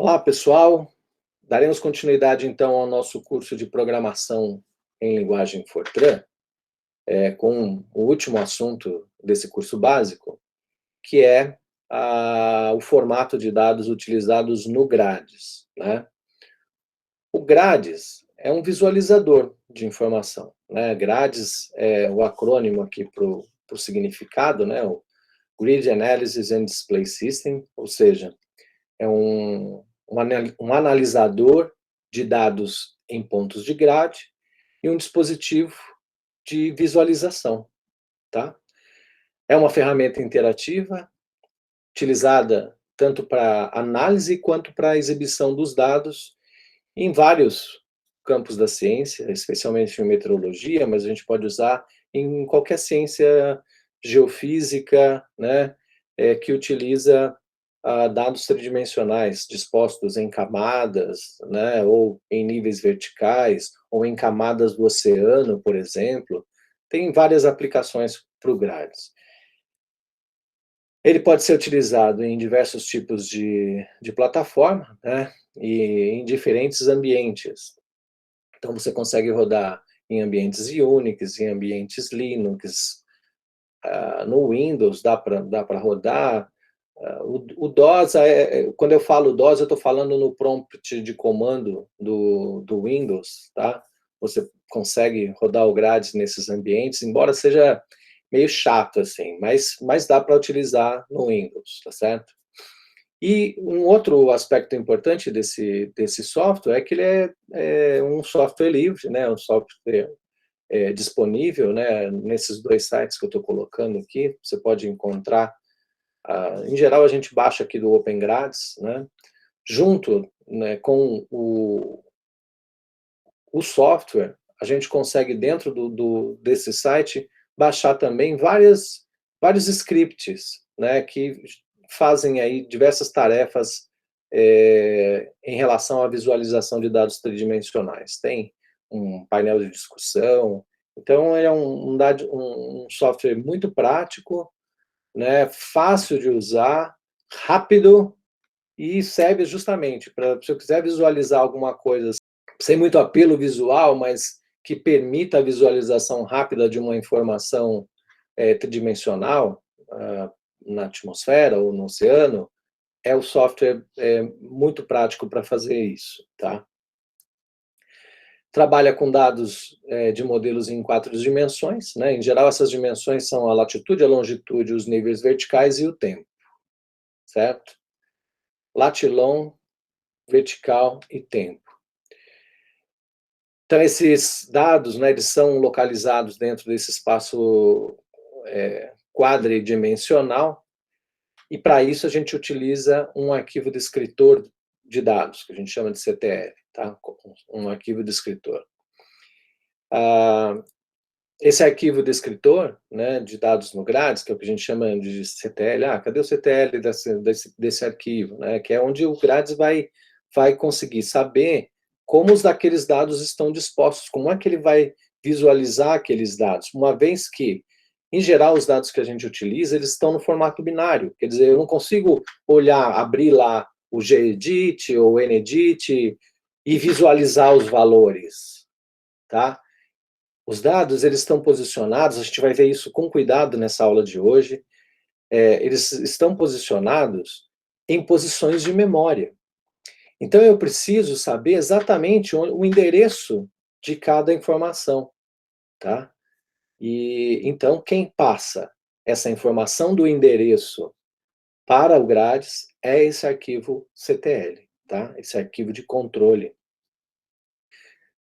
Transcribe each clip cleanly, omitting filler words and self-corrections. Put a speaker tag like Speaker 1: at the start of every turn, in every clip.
Speaker 1: Olá, pessoal. Daremos continuidade, então, ao nosso curso de programação em linguagem Fortran, com o último assunto desse curso básico, que é o formato de dados utilizados no Grades, né? O Grades é um visualizador de informação, né? Grades é o acrônimo aqui para o significado, né? O Grid Analysis and Display System, ou seja, é um analisador de dados em pontos de grade e um dispositivo de visualização, tá? É uma ferramenta interativa, utilizada tanto para análise quanto para exibição dos dados em vários campos da ciência, especialmente em meteorologia, mas a gente pode usar em qualquer ciência geofísica, né, que utiliza dados tridimensionais dispostos em camadas, né, ou em níveis verticais, ou em camadas do oceano, por exemplo. Tem várias aplicações para o Grades. Ele pode ser utilizado em diversos tipos de plataforma, né, e em diferentes ambientes. Então, você consegue rodar em ambientes Unix, em ambientes Linux, no Windows dá para rodar. O DOS, quando eu falo DOS, eu estou falando no prompt de comando do Windows, tá? Você consegue rodar o Grades nesses ambientes, embora seja meio chato, assim, mas dá para utilizar no Windows, tá certo? E um outro aspecto importante desse software é que ele é um software livre, né? Um software disponível, né? Nesses dois sites que eu estou colocando aqui, você pode encontrar. Em geral, a gente baixa aqui do Open Grades, né? Junto, né, com o software, a gente consegue, dentro desse site, baixar também vários scripts, né, que fazem aí diversas tarefas em relação à visualização de dados tridimensionais. Tem um painel de discussão, então é um software muito prático, né, fácil de usar, rápido, e serve justamente para, se eu quiser visualizar alguma coisa sem muito apelo visual, mas que permita a visualização rápida de uma informação tridimensional na atmosfera ou no oceano, o software muito prático para fazer isso, tá? Trabalha com dados de modelos em 4 dimensões, né? Em geral, essas dimensões são a latitude, a longitude, os níveis verticais e o tempo, certo? Latilon, vertical e tempo. Então, esses dados, né, eles são localizados dentro desse espaço quadridimensional, e para isso a gente utiliza um arquivo descritor de dados, que a gente chama de CTL, tá? Um arquivo descritor. Esse arquivo descritor, né, de dados no Grades, que é o que a gente chama de CTL, cadê o CTL desse arquivo, né, que é onde o Grades vai conseguir saber como os daqueles dados estão dispostos, como é que ele vai visualizar aqueles dados, uma vez que, em geral, os dados que a gente utiliza, eles estão no formato binário, quer dizer, eu não consigo olhar, abrir lá o gedit ou o NEDIT e visualizar os valores, tá? Os dados, eles estão posicionados, a gente vai ver isso com cuidado nessa aula de hoje, eles estão posicionados em posições de memória. Então, eu preciso saber exatamente o endereço de cada informação, tá? E, então, quem passa essa informação do endereço para o Grades é esse arquivo CTL, tá? Esse arquivo de controle.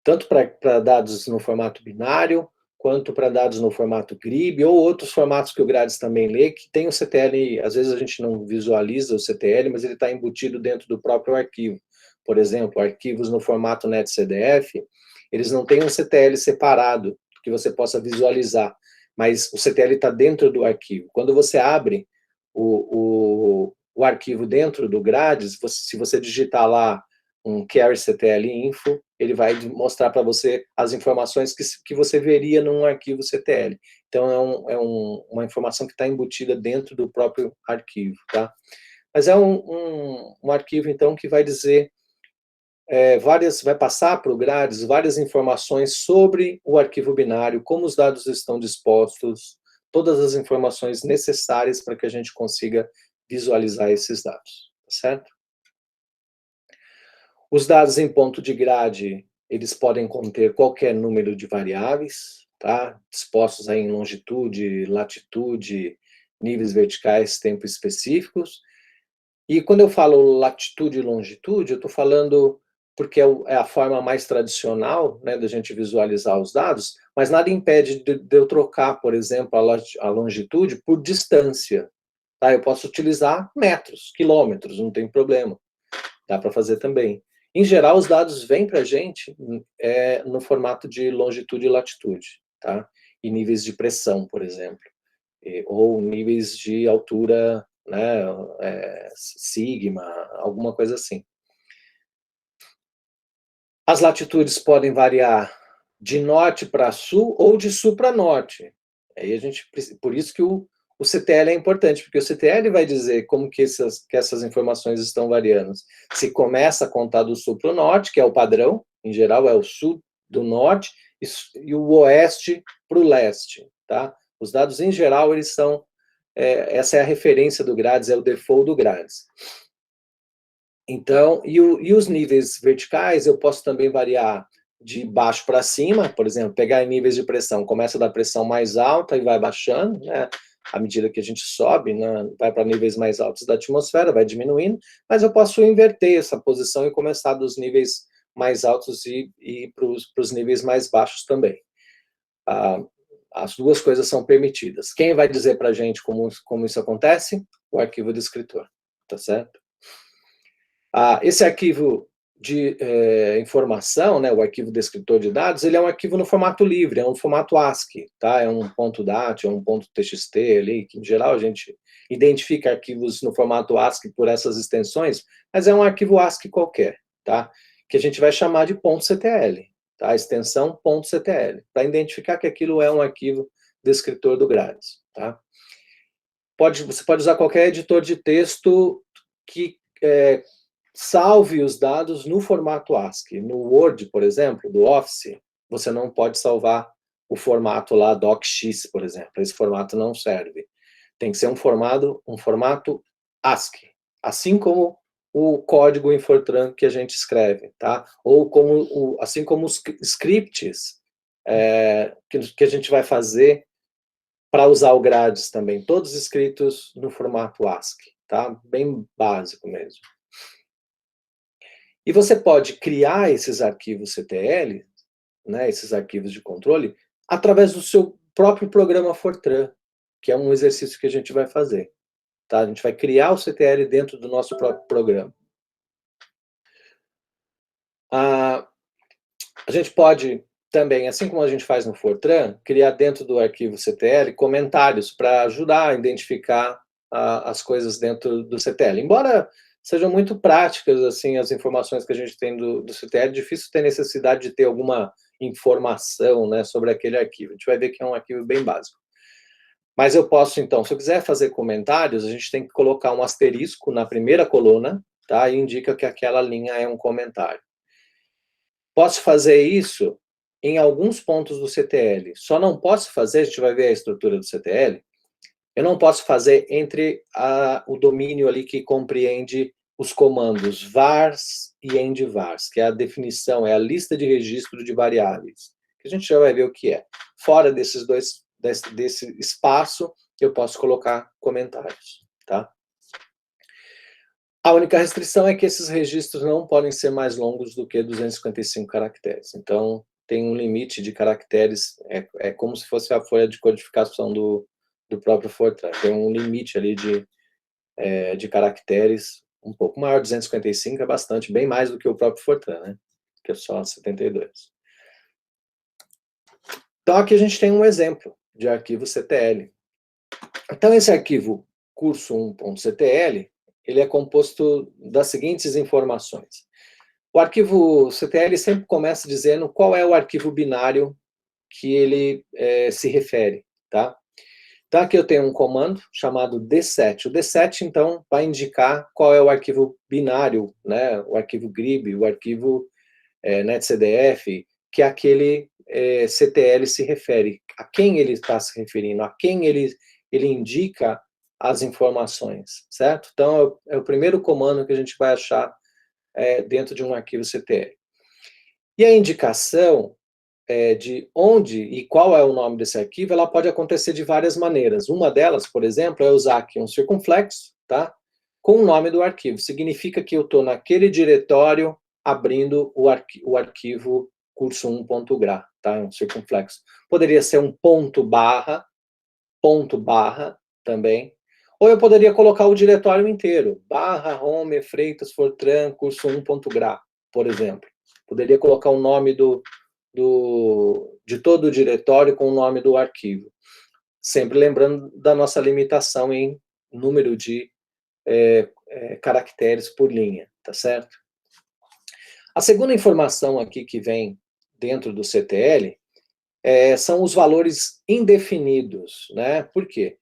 Speaker 1: Tanto para dados no formato binário, quanto para dados no formato GRIB, ou outros formatos que o Grades também lê, que tem o CTL, às vezes a gente não visualiza o CTL, mas ele está embutido dentro do próprio arquivo. Por exemplo, arquivos no formato NetCDF, eles não têm um CTL separado, que você possa visualizar, mas o CTL está dentro do arquivo. Quando você abre o arquivo dentro do Grades, se você digitar lá um query CTL info, ele vai mostrar para você as informações que você veria num arquivo CTL. Então, uma informação que está embutida dentro do próprio arquivo, tá? mas é um arquivo, então, que vai dizer vai passar para o Grades várias informações sobre o arquivo binário, como os dados estão dispostos, todas as informações necessárias para que a gente consiga visualizar esses dados, tá certo? Os dados em ponto de grade, eles podem conter qualquer número de variáveis, tá? Dispostos aí em longitude, latitude, níveis verticais, tempo específicos. E quando eu falo latitude e longitude, eu estou falando porque é a forma mais tradicional, né, da gente visualizar os dados, mas nada impede de eu trocar, por exemplo, a longitude por distância. Tá? Eu posso utilizar metros, quilômetros, não tem problema. Dá para fazer também. Em geral, os dados vêm para a gente no formato de longitude e latitude, tá? E níveis de pressão, por exemplo, ou níveis de altura, né, sigma, alguma coisa assim. As latitudes podem variar de norte para sul ou de sul para norte. Aí por isso que o CTL é importante, porque o CTL vai dizer como que essas informações estão variando. Se começa a contar do sul para o norte, que é o padrão, em geral é o sul do norte, e o oeste para o leste, tá? Os dados, em geral, eles são... essa é a referência do Grades, é o default do Grades. Então, e os níveis verticais, eu posso também variar de baixo para cima, por exemplo, pegar em níveis de pressão, começa da pressão mais alta e vai baixando, né? À medida que a gente sobe, né, vai para níveis mais altos da atmosfera, vai diminuindo, mas eu posso inverter essa posição e começar dos níveis mais altos e ir para os níveis mais baixos também. As duas coisas são permitidas. Quem vai dizer para a gente como isso acontece? O arquivo descritor, tá certo? Esse arquivo de informação, né, o arquivo descritor de dados, ele é um arquivo no formato livre, é um formato ASCII, tá? É um .dat, é um .txt ali, que em geral a gente identifica arquivos no formato ASCII por essas extensões, mas é um arquivo ASCII qualquer, tá? Que a gente vai chamar de .ctl, tá? A extensão .ctl, para identificar que aquilo é um arquivo descritor do Grades, tá? Você pode usar qualquer editor de texto que salve os dados no formato ASCII. No Word, por exemplo, do Office, você não pode salvar o formato lá docx, por exemplo. Esse formato não serve. Tem que ser um formato ASCII. Assim como o código em Fortran que a gente escreve, tá? Ou assim como os scripts que a gente vai fazer para usar o Grades também. Todos escritos no formato ASCII, tá? Bem básico mesmo. E você pode criar esses arquivos CTL, né, esses arquivos de controle, através do seu próprio programa Fortran, que é um exercício que a gente vai fazer. Tá? A gente vai criar o CTL dentro do nosso próprio programa. A gente pode também, assim como a gente faz no Fortran, criar dentro do arquivo CTL comentários para ajudar a identificar as coisas dentro do CTL. Embora sejam muito práticas assim as informações que a gente tem do CTL, é difícil ter necessidade de ter alguma informação, né, sobre aquele arquivo. A gente vai ver que é um arquivo bem básico. Mas eu posso, então, se eu quiser fazer comentários, a gente tem que colocar um asterisco na primeira coluna, tá? E indica que aquela linha é um comentário. Posso fazer isso em alguns pontos do CTL. Só não posso fazer, a gente vai ver a estrutura do CTL, eu não posso fazer entre o domínio ali que compreende os comandos vars e endvars, que é a definição, é a lista de registro de variáveis, que a gente já vai ver o que é. Fora desse espaço, eu posso colocar comentários, tá? A única restrição é que esses registros não podem ser mais longos do que 255 caracteres. Então, tem um limite de caracteres, é como se fosse a folha de codificação do próprio Fortran. Tem um limite ali de caracteres um pouco maior, 255 é bastante, bem mais do que o próprio Fortran, né? Que é só 72. Então, aqui a gente tem um exemplo de arquivo CTL. Então, esse arquivo curso1.ctl, ele é composto das seguintes informações. O arquivo CTL sempre começa dizendo qual é o arquivo binário que ele se refere, tá? Então, aqui eu tenho um comando chamado D7. O D7, então, vai indicar qual é o arquivo binário, né, o arquivo GRIB, o arquivo netcdf, que aquele CTL se refere, a quem ele está se referindo, a quem ele indica as informações, certo? Então, é o primeiro comando que a gente vai achar dentro de um arquivo CTL. E a indicação de onde e qual é o nome desse arquivo, ela pode acontecer de várias maneiras. Uma delas, por exemplo, é usar aqui um circunflexo, tá? Com o nome do arquivo. Significa que eu estou naquele diretório abrindo o arquivo curso1.gra, tá? Um circunflexo. Poderia ser um ponto barra também. Ou eu poderia colocar o diretório inteiro, barra, home, freitas, fortran, curso1.gra, por exemplo. Poderia colocar o nome de todo o diretório com o nome do arquivo. Sempre lembrando da nossa limitação em número de caracteres por linha, tá certo? A segunda informação aqui que vem dentro do CTL são os valores indefinidos, né? Por quê?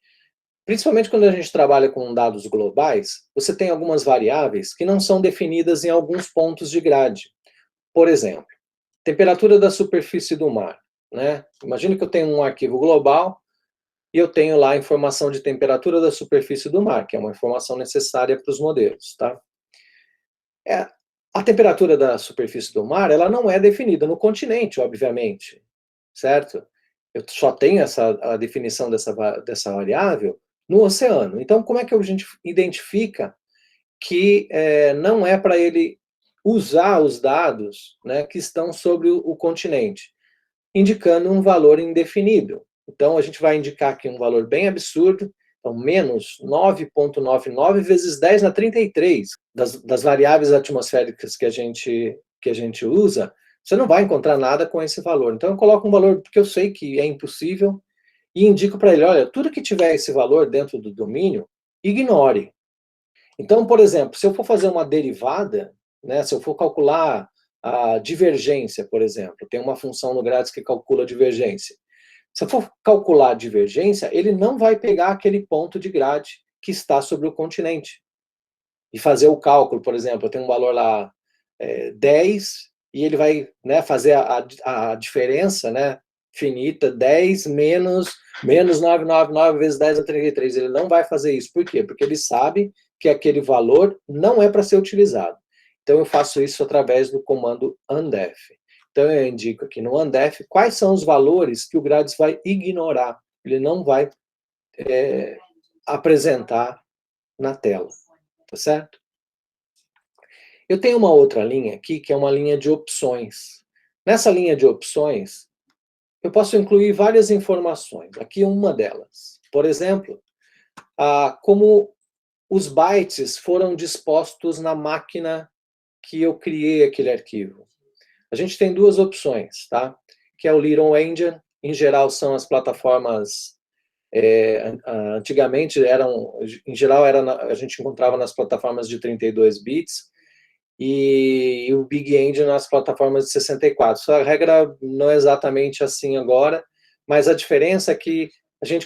Speaker 1: Principalmente quando a gente trabalha com dados globais, você tem algumas variáveis que não são definidas em alguns pontos de grade. Por exemplo, temperatura da superfície do mar, né? Imagina que eu tenho um arquivo global e eu tenho lá a informação de temperatura da superfície do mar, que é uma informação necessária para os modelos, tá? A temperatura da superfície do mar, ela não é definida no continente, obviamente, certo? Eu só tenho a definição dessa variável no oceano. Então, como é que a gente identifica que não é para ele usar os dados, né, que estão sobre o continente? Indicando um valor indefinido. Então, a gente vai indicar aqui um valor bem absurdo, então, menos 9,99 vezes 10 na 33 das variáveis atmosféricas que a gente usa, você não vai encontrar nada com esse valor. Então, eu coloco um valor que eu sei que é impossível e indico para ele, olha, tudo que tiver esse valor dentro do domínio, ignore. Então, por exemplo, se eu for fazer uma derivada, né, se eu for calcular a divergência, por exemplo, tem uma função no Grades que calcula a divergência. Se eu for calcular a divergência, ele não vai pegar aquele ponto de grade que está sobre o continente. E fazer o cálculo, por exemplo, eu tenho um valor lá 10, e ele vai, né, fazer a diferença, né, finita, 10 menos 999 vezes 10 a 33. Ele não vai fazer isso. Por quê? Porque ele sabe que aquele valor não é para ser utilizado. Então, eu faço isso através do comando undef. Então, eu indico aqui no undef quais são os valores que o Grades vai ignorar. Ele não vai apresentar na tela. Tá certo? Eu tenho uma outra linha aqui, que é uma linha de opções. Nessa linha de opções, eu posso incluir várias informações. Aqui uma delas. Por exemplo, como os bytes foram dispostos na máquina que eu criei aquele arquivo. A gente tem duas opções, tá? Que é o Little Endian, em geral são as plataformas, antigamente em geral a gente encontrava nas plataformas de 32 bits, e o Big Endian nas plataformas de 64. A regra não é exatamente assim agora, mas a diferença é que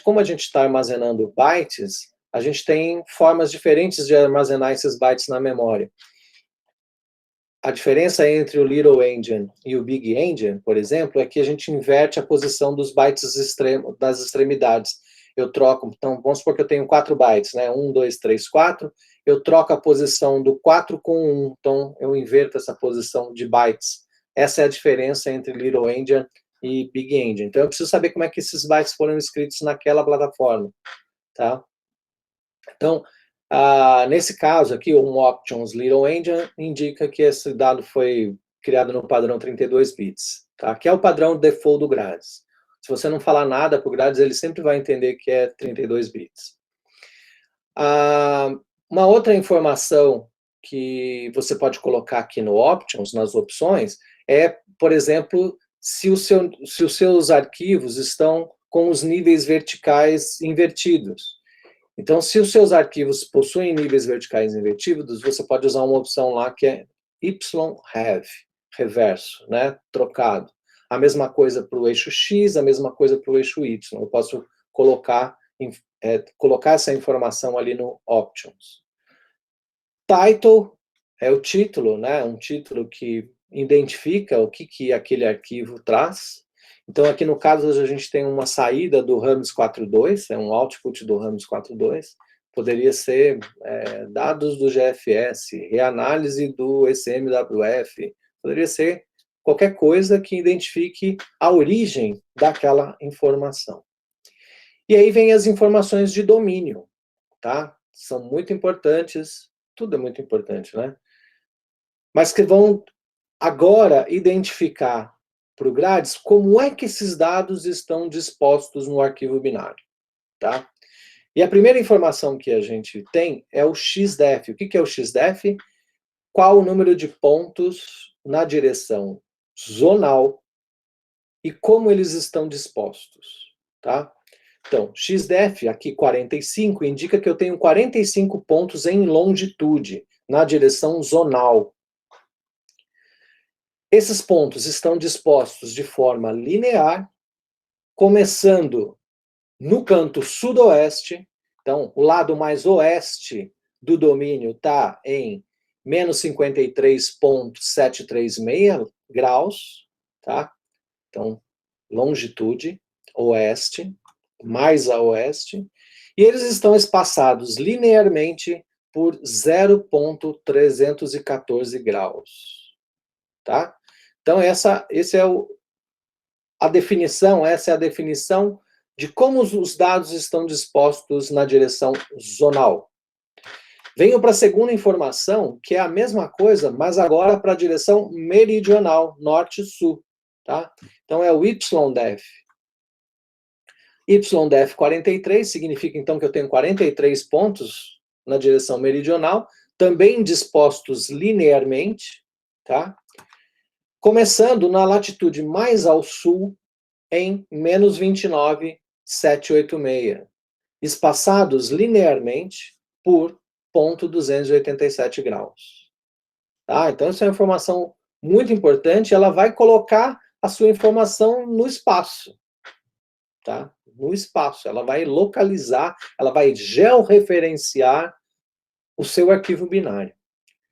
Speaker 1: como a gente está armazenando bytes, a gente tem formas diferentes de armazenar esses bytes na memória. A diferença entre o Little Endian e o Big Endian, por exemplo, é que a gente inverte a posição dos bytes das extremidades. Eu troco, então vamos supor que eu tenho 4 bytes, né? 1, 2, 3, 4. Eu troco a posição do 4 com 1, então eu inverto essa posição de bytes. Essa é a diferença entre Little Endian e Big Endian. Então eu preciso saber como é que esses bytes foram escritos naquela plataforma, tá? Então, nesse caso aqui, o Options Little Endian indica que esse dado foi criado no padrão 32 bits, tá? Que é o padrão default do Grades. Se você não falar nada para o Grades, ele sempre vai entender que é 32 bits. Uma outra informação que você pode colocar aqui no Options, nas opções, é, por exemplo, se os seus arquivos estão com os níveis verticais invertidos. Então, se os seus arquivos possuem níveis verticais invertidos, você pode usar uma opção lá que é YHAV, reverso, né, trocado. A mesma coisa para o eixo X, a mesma coisa para o eixo Y. Eu posso colocar colocar essa informação ali no Options. Title é o título, né? Um título que identifica o que aquele arquivo traz. Então, aqui no caso, a gente tem uma saída do Rames 4.2, é um output do Rames 4.2, poderia ser dados do GFS, reanálise do ECMWF, poderia ser qualquer coisa que identifique a origem daquela informação. E aí vem as informações de domínio, tá? São muito importantes, tudo é muito importante, né? Mas que vão agora identificar para o Grades como é que esses dados estão dispostos no arquivo binário, tá? E a primeira informação que a gente tem é o XDEF. O que é o XDEF? Qual o número de pontos na direção zonal e como eles estão dispostos, tá? Então, XDEF, aqui 45, indica que eu tenho 45 pontos em longitude, na direção zonal. Esses pontos estão dispostos de forma linear, começando no canto sudoeste. Então, o lado mais oeste do domínio está em menos 53,736 graus, tá? Então, longitude, oeste, mais a oeste, e eles estão espaçados linearmente por 0,314 graus, tá? Então, essa é a definição de como os dados estão dispostos na direção zonal. Venho para a segunda informação, que é a mesma coisa, mas agora para a direção meridional, norte-sul, tá? Então, é o YDEF. YDEF 43 significa, então, que eu tenho 43 pontos na direção meridional, também dispostos linearmente, tá? Começando na latitude mais ao sul, em menos 29,786, espaçados linearmente por 0,287 graus. Tá? Então, essa é uma informação muito importante, ela vai colocar a sua informação no espaço. Tá? No espaço, ela vai localizar, ela vai georreferenciar o seu arquivo binário.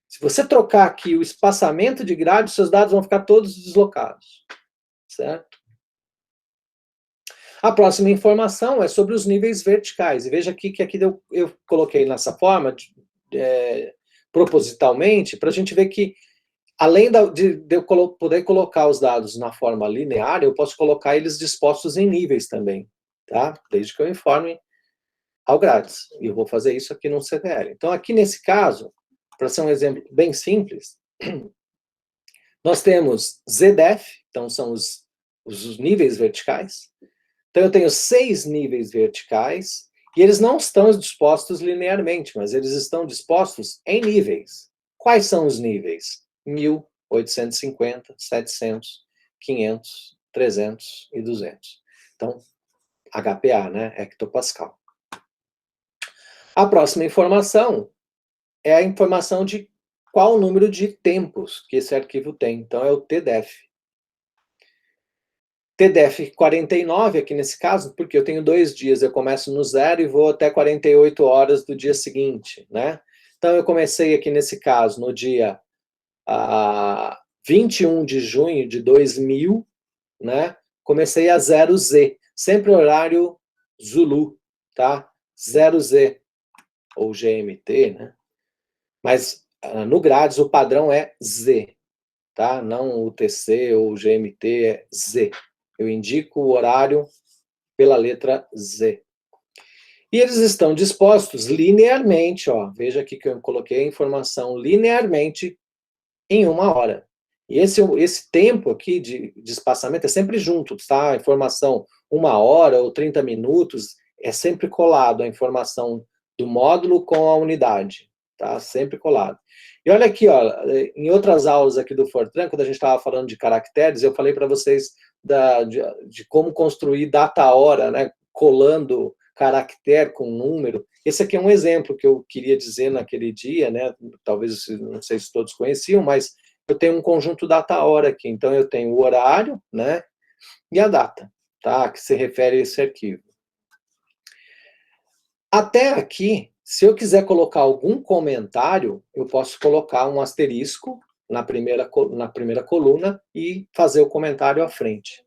Speaker 1: Se você trocar aqui o espaçamento de grade, seus dados vão ficar todos deslocados. Certo? A próxima informação é sobre os níveis verticais. E veja aqui que eu coloquei nessa forma, propositalmente, para a gente ver que, além de eu poder colocar os dados na forma linear, eu posso colocar eles dispostos em níveis também, tá? Desde que eu informe ao Grades. E eu vou fazer isso aqui no CDL. Então, aqui nesse caso, para ser um exemplo bem simples, nós temos ZDEF, então são os níveis verticais. Então, eu tenho 6 níveis verticais, e eles não estão dispostos linearmente, mas eles estão dispostos em níveis. Quais são os níveis? 1000, 850, 700, 500, 300 e 200. Então, HPA, né? Hectopascal. A próxima informação é a informação de qual o número de tempos que esse arquivo tem. Então, é o TDEF. TDEF 49, aqui nesse caso, porque eu tenho 2 dias, eu começo no 0 e vou até 48 horas do dia seguinte, né? Então, eu comecei aqui nesse caso no dia 21 de junho de 2000, né? Comecei a 0Z, sempre horário Zulu, tá? 0Z, ou GMT, né? Mas no Grades o padrão é Z, tá? Não UTC ou GMT, é Z. Eu indico o horário pela letra Z. E eles estão dispostos linearmente, ó. Veja aqui que eu coloquei a informação linearmente em 1 hora. E esse tempo aqui de espaçamento é sempre junto, tá? A informação 1 hora ou 30 minutos é sempre colado a informação do módulo com a unidade, tá? Sempre colado. E olha aqui, ó, em outras aulas aqui do Fortran, quando a gente estava falando de caracteres, eu falei para vocês de como construir data-hora, né? Colando caractere com número. Esse aqui é um exemplo que eu queria dizer naquele dia, né? Talvez, não sei se todos conheciam, mas eu tenho um conjunto data-hora aqui. Então, eu tenho o horário, né? E a data, tá? Que se refere a esse arquivo. Até aqui, se eu quiser colocar algum comentário, eu posso colocar um asterisco na primeira coluna e fazer o comentário à frente.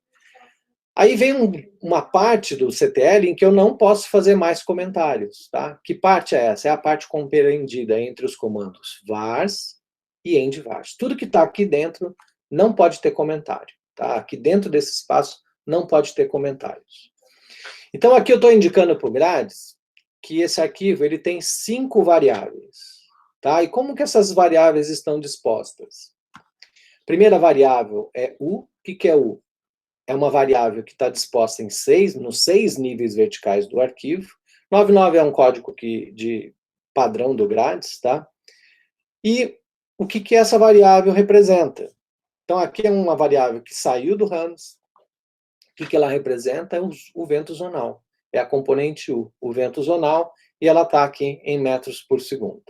Speaker 1: Aí vem uma parte do CTL em que eu não posso fazer mais comentários, tá? Que parte é essa? É a parte compreendida entre os comandos vars e endvars. Tudo que está aqui dentro não pode ter comentário, tá? Aqui dentro desse espaço não pode ter comentários. Então aqui eu estou indicando para o Grades que esse arquivo ele tem 5 variáveis, tá? E como que essas variáveis estão dispostas? Primeira variável é U. O que é U? É uma variável que está disposta em nos 6 níveis verticais do arquivo. 99 é um código de padrão do Grades, tá? E o que essa variável representa? Então, aqui é uma variável que saiu do Rams. O que ela representa? É o vento zonal. É a componente U, o vento zonal, e ela está aqui em metros por segundo.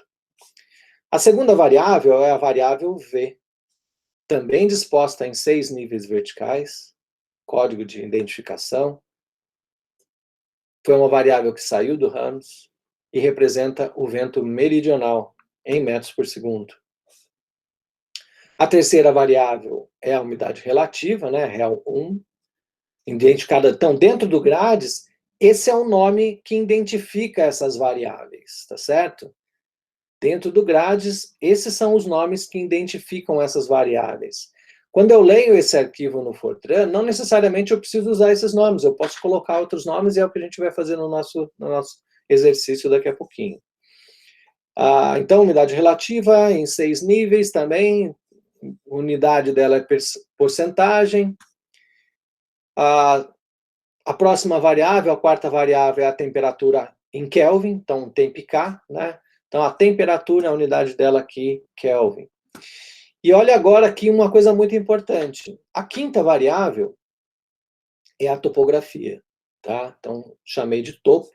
Speaker 1: A segunda variável é a variável V, também disposta em 6 níveis verticais, código de identificação. Foi uma variável que saiu do Rams e representa o vento meridional em metros por segundo. A terceira variável é a umidade relativa, né, REL1, identificada. Então, dentro do Grades, esse é o nome que identifica essas variáveis, tá certo? Dentro do Grades, esses são os nomes que identificam essas variáveis. Quando eu leio esse arquivo no Fortran, não necessariamente eu preciso usar esses nomes, eu posso colocar outros nomes e é o que a gente vai fazer no nosso exercício daqui a pouquinho. Então, umidade relativa em 6 níveis também, unidade dela é porcentagem. A próxima variável, a quarta variável, é a temperatura em Kelvin, então temp K, né? Então, a temperatura, a unidade dela aqui, Kelvin. E olha agora aqui uma coisa muito importante. A quinta variável é a topografia, tá? Então, chamei de topo.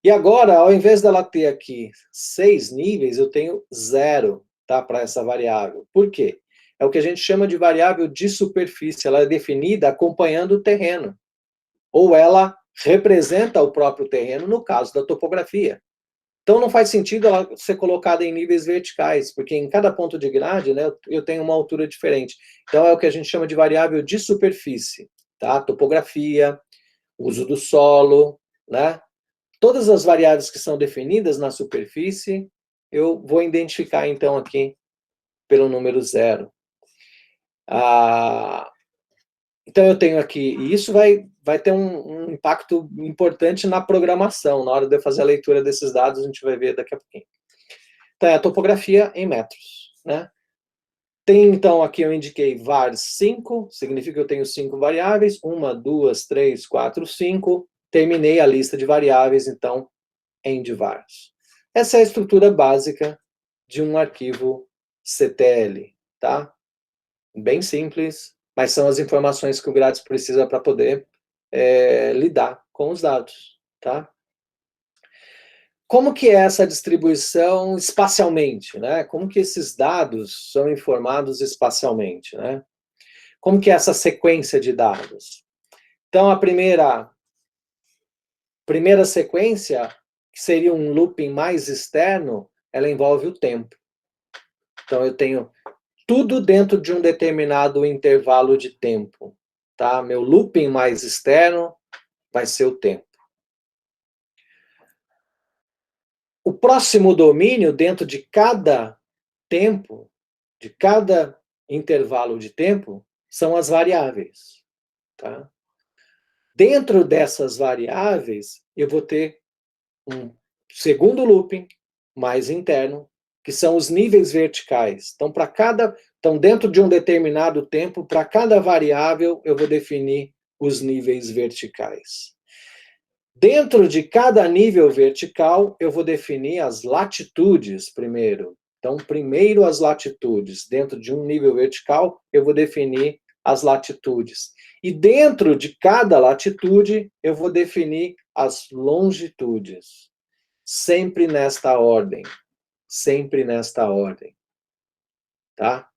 Speaker 1: E agora, ao invés dela ter aqui 6 níveis, eu tenho 0, tá? Para essa variável. Por quê? É o que a gente chama de variável de superfície. Ela é definida acompanhando o terreno. Ou ela representa o próprio terreno, no caso da topografia. Então, não faz sentido ela ser colocada em níveis verticais, porque em cada ponto de grade, né, eu tenho uma altura diferente. Então, é o que a gente chama de variável de superfície, tá? Topografia, uso do solo, né? Todas as variáveis que são definidas na superfície, eu vou identificar, então, aqui pelo número 0. Então, eu tenho aqui, e isso vai ter um impacto importante na programação. Na hora de eu fazer a leitura desses dados, a gente vai ver daqui a pouquinho. Então, é a topografia em metros, né? Tem, então, aqui eu indiquei var 5, significa que eu tenho 5 variáveis, 1, 2, 3, 4, 5. Terminei a lista de variáveis, então, endvars. Essa é a estrutura básica de um arquivo CTL, tá? Bem simples, mas são as informações que o Grades precisa para poder lidar com os dados, tá? Como que é essa distribuição espacialmente, né? Como que esses dados são informados espacialmente, né? Como que é essa sequência de dados? Então, a primeira sequência, que seria um looping mais externo, ela envolve o tempo. Então, eu tenho tudo dentro de um determinado intervalo de tempo, tá? Meu looping mais externo vai ser o tempo. O próximo domínio, dentro de cada tempo, de cada intervalo de tempo, são as variáveis, tá? Dentro dessas variáveis, eu vou ter um segundo looping mais interno, que são os níveis verticais. Então, dentro de um determinado tempo, para cada variável, eu vou definir os níveis verticais. Dentro de cada nível vertical, eu vou definir as latitudes primeiro. Então, primeiro as latitudes. Dentro de um nível vertical, eu vou definir as latitudes. E dentro de cada latitude, eu vou definir as longitudes. Sempre nesta ordem. Sempre nesta ordem. Tá?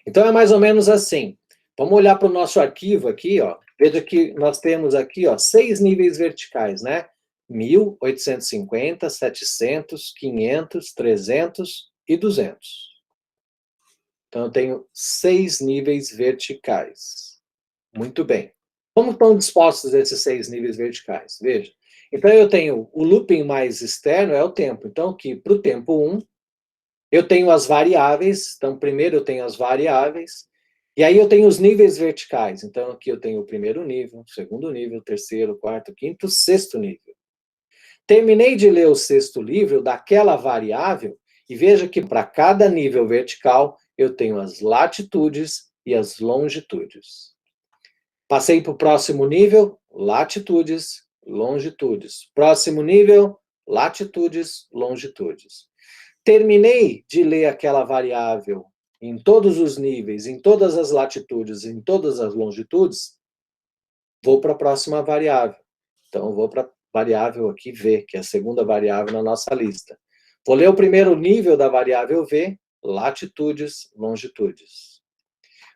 Speaker 1: Então, é mais ou menos assim. Vamos olhar para o nosso arquivo aqui, ó. Veja que nós temos aqui, ó, 6 níveis verticais, né? 1000, 850, 700, 500, 300 e 200. Então, eu tenho 6 níveis verticais. Muito bem. Como estão dispostos esses 6 níveis verticais? Veja. Então, eu tenho o looping mais externo, é o tempo. Então, aqui, para o tempo 1, eu tenho as variáveis. Então, primeiro eu tenho as variáveis. E aí eu tenho os níveis verticais. Então, aqui eu tenho o primeiro nível, o segundo nível, terceiro, quarto, quinto, sexto nível. Terminei de ler o sexto nível daquela variável e veja que para cada nível vertical eu tenho as latitudes e as longitudes. Passei para o próximo nível, latitudes, longitudes. Próximo nível, latitudes, longitudes. Terminei de ler aquela variável em todos os níveis, em todas as latitudes, em todas as longitudes, vou para a próxima variável. Então, vou para a variável aqui V, que é a segunda variável na nossa lista. Vou ler o primeiro nível da variável V, latitudes, longitudes.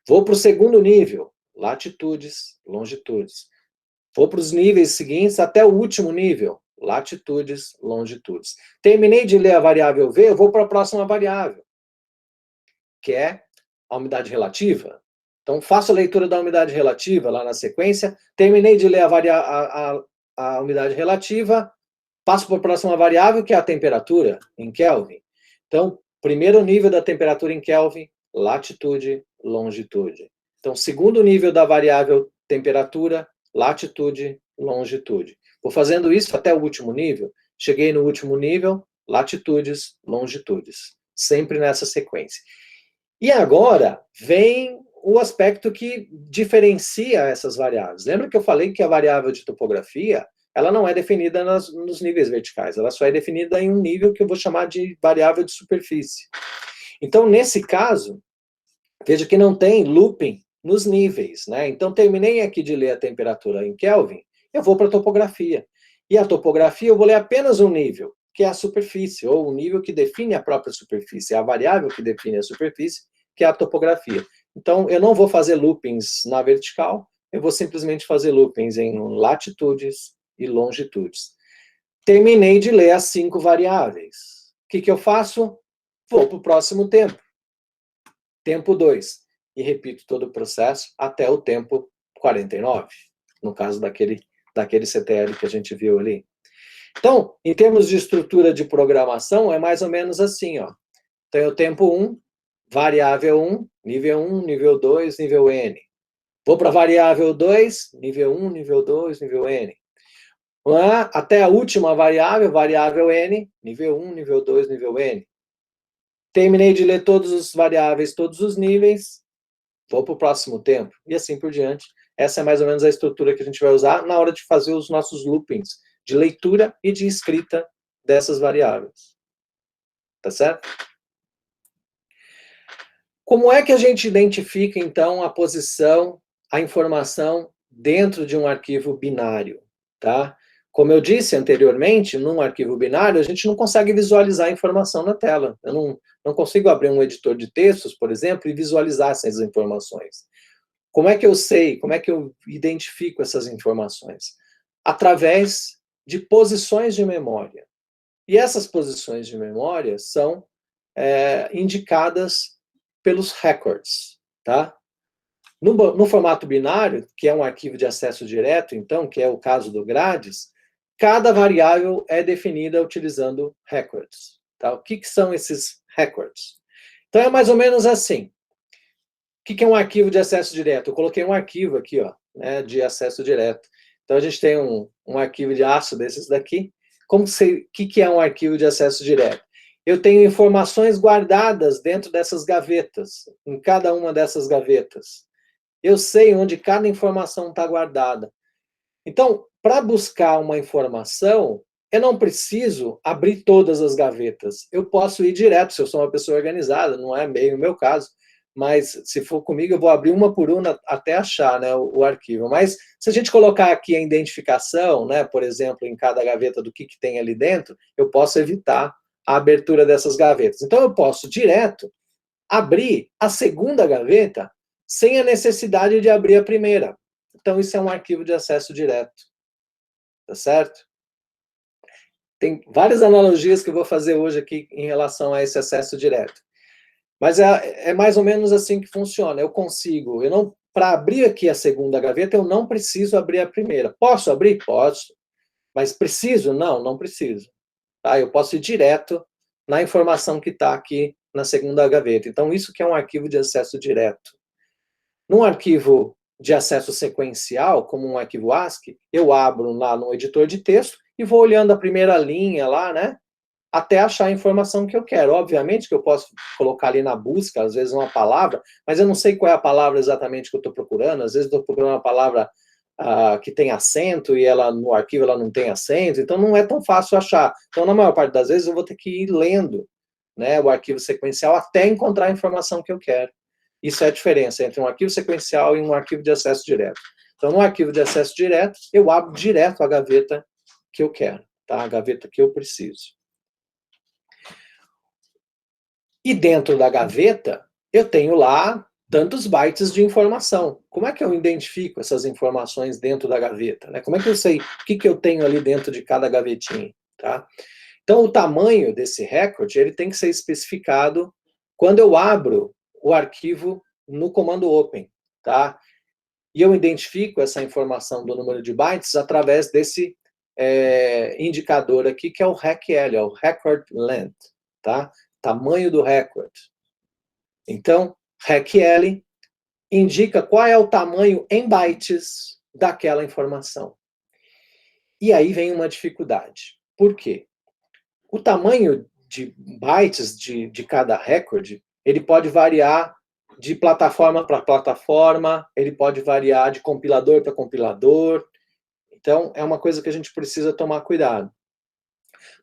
Speaker 1: Vou para o segundo nível, latitudes, longitudes. Vou para os níveis seguintes até o último nível, latitudes, longitudes. Terminei de ler a variável V, eu vou para a próxima variável, que é a umidade relativa. Então, faço a leitura da umidade relativa lá na sequência, terminei de ler a umidade relativa, passo para a próxima variável, que é a temperatura, em Kelvin. Então, primeiro nível da temperatura em Kelvin, latitude, longitude. Então, segundo nível da variável temperatura, latitude, longitude. Vou fazendo isso até o último nível. Cheguei no último nível, latitudes, longitudes. Sempre nessa sequência. E agora vem o aspecto que diferencia essas variáveis. Lembra que eu falei que a variável de topografia, ela não é definida nos níveis verticais, ela só é definida em um nível que eu vou chamar de variável de superfície. Então, nesse caso, veja que não tem looping nos níveis, né? Então, terminei aqui de ler a temperatura em Kelvin, eu vou para a topografia. E a topografia eu vou ler apenas um nível, que é a superfície, ou o nível que define a própria superfície, a variável que define a superfície, que é a topografia. Então, eu não vou fazer loopings na vertical, eu vou simplesmente fazer loopings em latitudes e longitudes. Terminei de ler as 5 variáveis. O que eu faço? Vou para o próximo tempo. Tempo 2. E repito todo o processo até o tempo 49, no caso daquele CTL que a gente viu ali. Então, em termos de estrutura de programação, é mais ou menos assim, ó. Tenho o tempo 1, variável 1, nível 2, nível N. Vou para a variável 2, nível 1, nível 2, nível N. Até a última variável N, nível 1, nível 2, nível N. Terminei de ler todos os variáveis, todos os níveis, vou para o próximo tempo, e assim por diante. Essa é mais ou menos a estrutura que a gente vai usar na hora de fazer os nossos loopings de leitura e de escrita dessas variáveis. Tá certo? Como é que a gente identifica, então, a posição, a informação dentro de um arquivo binário, tá? Como eu disse anteriormente, num arquivo binário, a gente não consegue visualizar a informação na tela. Eu não consigo abrir um editor de textos, por exemplo, e visualizar essas informações. Como é que eu sei, como é que eu identifico essas informações? Através de posições de memória. E essas posições de memória são indicadas pelos records, tá? No formato binário, que é um arquivo de acesso direto, então, que é o caso do Grades, cada variável é definida utilizando records, tá? O que são esses records? Então, é mais ou menos assim. O que é um arquivo de acesso direto? Eu coloquei um arquivo aqui, ó, né, de acesso direto. Então, a gente tem um arquivo de aço desses daqui. O que é um arquivo de acesso direto? Eu tenho informações guardadas dentro dessas gavetas, em cada uma dessas gavetas. Eu sei onde cada informação está guardada. Então, para buscar uma informação, eu não preciso abrir todas as gavetas. Eu posso ir direto, se eu sou uma pessoa organizada, não é meio o meu caso, mas se for comigo, eu vou abrir uma por uma até achar, né, o arquivo. Mas se a gente colocar aqui a identificação, né, por exemplo, em cada gaveta do que tem ali dentro, eu posso evitar a abertura dessas gavetas. Então, eu posso direto abrir a segunda gaveta sem a necessidade de abrir a primeira. Então, isso é um arquivo de acesso direto. Tá certo? Tem várias analogias que eu vou fazer hoje aqui em relação a esse acesso direto. Mas é mais ou menos assim que funciona. Eu consigo, para abrir aqui a segunda gaveta, eu não preciso abrir a primeira. Posso abrir? Posso. Mas preciso? Não, não preciso. Tá? Eu posso ir direto na informação que está aqui na segunda gaveta. Então, isso que é um arquivo de acesso direto. Num arquivo de acesso sequencial, como um arquivo ASCII, eu abro lá no editor de texto e vou olhando a primeira linha lá, né? Até achar a informação que eu quero. Obviamente que eu posso colocar ali na busca, às vezes, uma palavra, mas eu não sei qual é a palavra exatamente que eu estou procurando. Às vezes, estou procurando uma palavra que tem acento e ela no arquivo ela não tem acento, então não é tão fácil achar. Então, na maior parte das vezes, eu vou ter que ir lendo, né, o arquivo sequencial até encontrar a informação que eu quero. Isso é a diferença entre um arquivo sequencial e um arquivo de acesso direto. Então, no arquivo de acesso direto, eu abro direto a gaveta que eu quero, tá? A gaveta que eu preciso. E dentro da gaveta, eu tenho lá tantos bytes de informação. Como é que eu identifico essas informações dentro da gaveta? Né? Como é que eu sei o que eu tenho ali dentro de cada gavetinha? Tá? Então, o tamanho desse record ele tem que ser especificado quando eu abro o arquivo no comando open. Tá? E eu identifico essa informação do número de bytes através desse indicador aqui, que é o RECL, é o Record Length. Tá? Tamanho do record. Então, RECL indica qual é o tamanho em bytes daquela informação. E aí vem uma dificuldade. Por quê? O tamanho de bytes de cada record, ele pode variar de plataforma para plataforma, ele pode variar de compilador para compilador. Então, é uma coisa que a gente precisa tomar cuidado.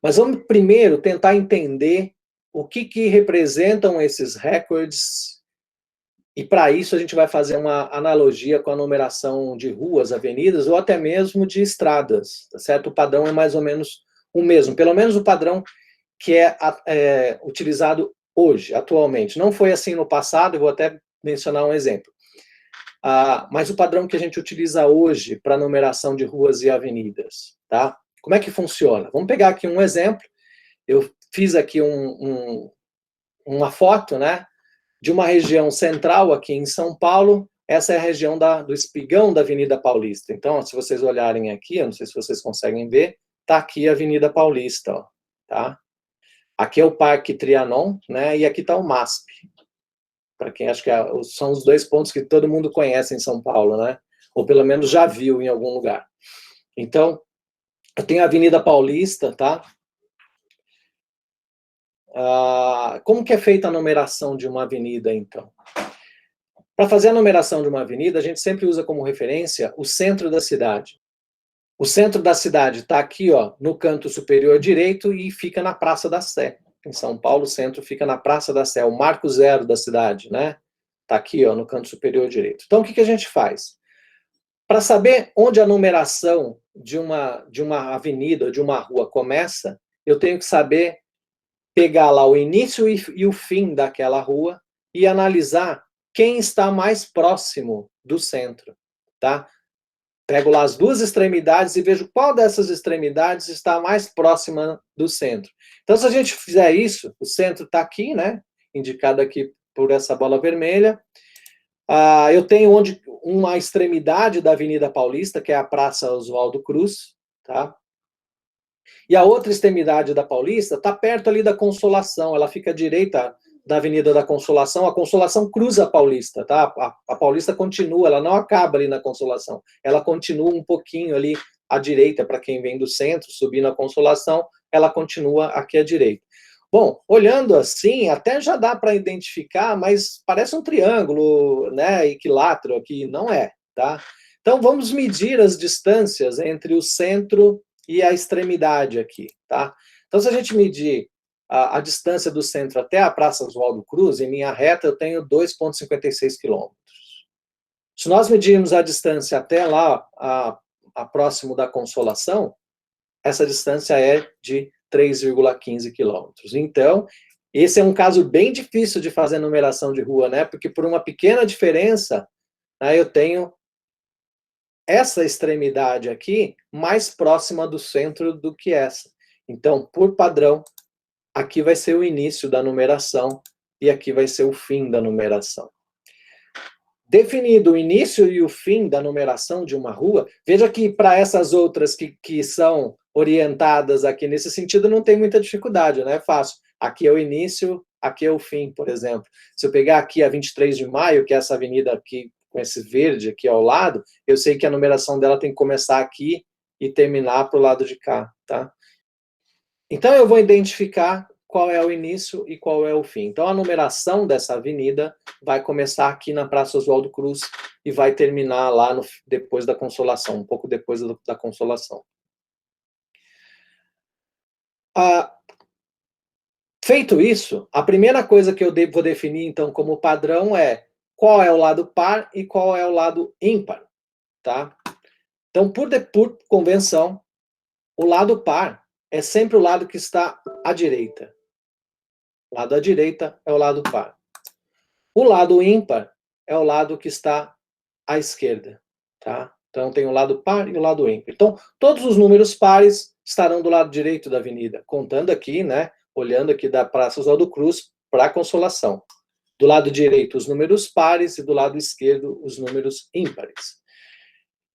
Speaker 1: Mas vamos primeiro tentar entender o que representam esses records. E para isso a gente vai fazer uma analogia com a numeração de ruas, avenidas ou até mesmo de estradas, tá certo? O padrão é mais ou menos o mesmo, pelo menos o padrão que é utilizado hoje, atualmente. Não foi assim no passado, eu vou até mencionar um exemplo. Mas o padrão que a gente utiliza hoje para numeração de ruas e avenidas, tá? Como é que funciona? Vamos pegar aqui um exemplo. Eu fiz aqui uma foto, né? De uma região central aqui em São Paulo, essa é a região do espigão da Avenida Paulista. Então, se vocês olharem aqui, eu não sei se vocês conseguem ver, tá aqui a Avenida Paulista, ó, tá? Aqui é o Parque Trianon, né? E aqui tá o MASP. Para quem acho que são os dois pontos que todo mundo conhece em São Paulo, né? Ou pelo menos já viu em algum lugar. Então, eu tenho a Avenida Paulista, tá? Como que é feita a numeração de uma avenida, então? Para fazer a numeração de uma avenida, a gente sempre usa como referência o centro da cidade. O centro da cidade está aqui, ó, no canto superior direito e fica na Praça da Sé. Em São Paulo, o centro fica na Praça da Sé, o marco zero da cidade, né? Está aqui, ó, no canto superior direito. Então, o que a gente faz? Para saber onde a numeração de uma avenida, de uma rua começa, eu tenho que saber pegar lá o início e o fim daquela rua e analisar quem está mais próximo do centro, tá? Pego lá as duas extremidades e vejo qual dessas extremidades está mais próxima do centro. Então, se a gente fizer isso, o centro está aqui, né? Indicado aqui por essa bola vermelha. Eu tenho uma extremidade da Avenida Paulista, que é a Praça Oswaldo Cruz, tá? E a outra extremidade da Paulista está perto ali da Consolação, ela fica à direita da Avenida da Consolação, a Consolação cruza a Paulista, tá? A Paulista continua, ela não acaba ali na Consolação, ela continua um pouquinho ali à direita, para quem vem do centro, subindo a Consolação, ela continua aqui à direita. Bom, olhando assim, até já dá para identificar, mas parece um triângulo, né, equilátero aqui, não é, tá? Então, vamos medir as distâncias entre o centro e a extremidade aqui, tá? Então, se a gente medir a distância do centro até a Praça Oswaldo Cruz, em linha reta, eu tenho 2,56 quilômetros. Se nós medirmos a distância até lá, a próximo da Consolação, essa distância é de 3,15 quilômetros. Então, esse é um caso bem difícil de fazer numeração de rua, né? Porque por uma pequena diferença, né, eu tenho essa extremidade aqui mais próxima do centro do que essa. Então, por padrão, aqui vai ser o início da numeração e aqui vai ser o fim da numeração. Definido o início e o fim da numeração de uma rua, veja que para essas outras que são orientadas aqui nesse sentido, não tem muita dificuldade, né? É fácil. Aqui é o início, aqui é o fim, por exemplo. Se eu pegar aqui a 23 de maio, que é essa avenida aqui, com esse verde aqui ao lado, eu sei que a numeração dela tem que começar aqui e terminar para o lado de cá, tá? Então, eu vou identificar qual é o início e qual é o fim. Então, a numeração dessa avenida vai começar aqui na Praça Oswaldo Cruz e vai terminar lá depois da Consolação, um pouco depois da Consolação. Feito isso, a primeira coisa que eu vou definir, então, como padrão é qual é o lado par e qual é o lado ímpar, tá? Então, por convenção, o lado par é sempre o lado que está à direita. O lado à direita é o lado par. O lado ímpar é o lado que está à esquerda, tá? Então, tem o lado par e o lado ímpar. Então, todos os números pares estarão do lado direito da avenida, contando aqui, né? Olhando aqui da Praça Oswaldo Cruz para a Consolação. Do lado direito, os números pares e do lado esquerdo, os números ímpares.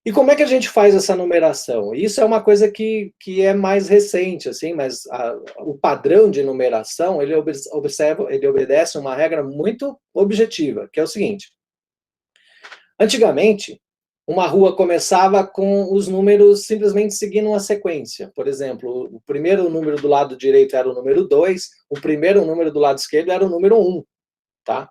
Speaker 1: E como é que a gente faz essa numeração? Isso é uma coisa que é mais recente, assim, mas o padrão de numeração, ele obedece uma regra muito objetiva, que é o seguinte. Antigamente, uma rua começava com os números simplesmente seguindo uma sequência. Por exemplo, o primeiro número do lado direito era o número 2, o primeiro número do lado esquerdo era o número 1, tá?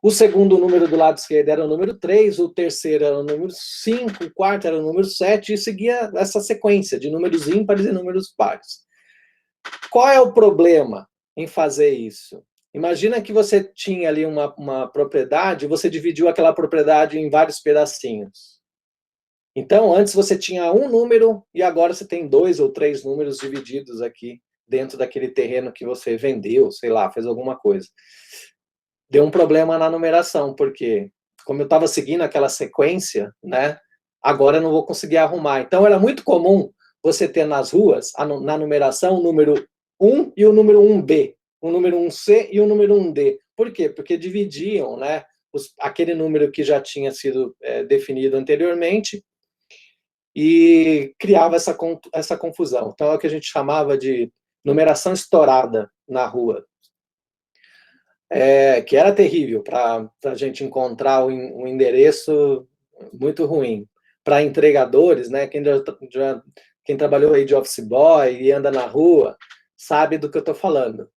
Speaker 1: O segundo número do lado esquerdo era o número 3, o terceiro era o número 5, o quarto era o número 7, e seguia essa sequência de números ímpares e números pares. Qual é o problema em fazer isso? Imagina que você tinha ali uma propriedade, você dividiu aquela propriedade em vários pedacinhos. Então, antes você tinha um número e agora você tem 2 ou 3 números divididos aqui dentro daquele terreno que você vendeu, sei lá, fez alguma coisa. Deu um problema na numeração, porque como eu estava seguindo aquela sequência, né, agora eu não vou conseguir arrumar. Então, era muito comum você ter nas ruas, na numeração, o número 1 e o número 1B, o número 1C e o número 1D. Por quê? Porque dividiam, né, aquele número que já tinha sido definido anteriormente e criava essa confusão. Então, é o que a gente chamava de numeração estourada na rua. Que era terrível para a gente encontrar um endereço muito ruim. Para entregadores, né, quem trabalhou aí de office boy e anda na rua, sabe do que eu estou falando.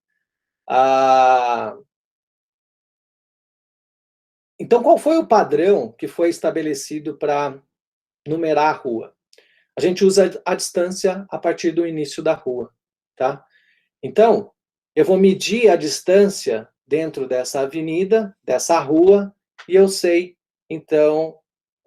Speaker 1: Então, qual foi o padrão que foi estabelecido para numerar a rua? A gente usa a distância a partir do início da rua, tá? Então, eu vou medir a distância dentro dessa avenida, dessa rua, e eu sei, então,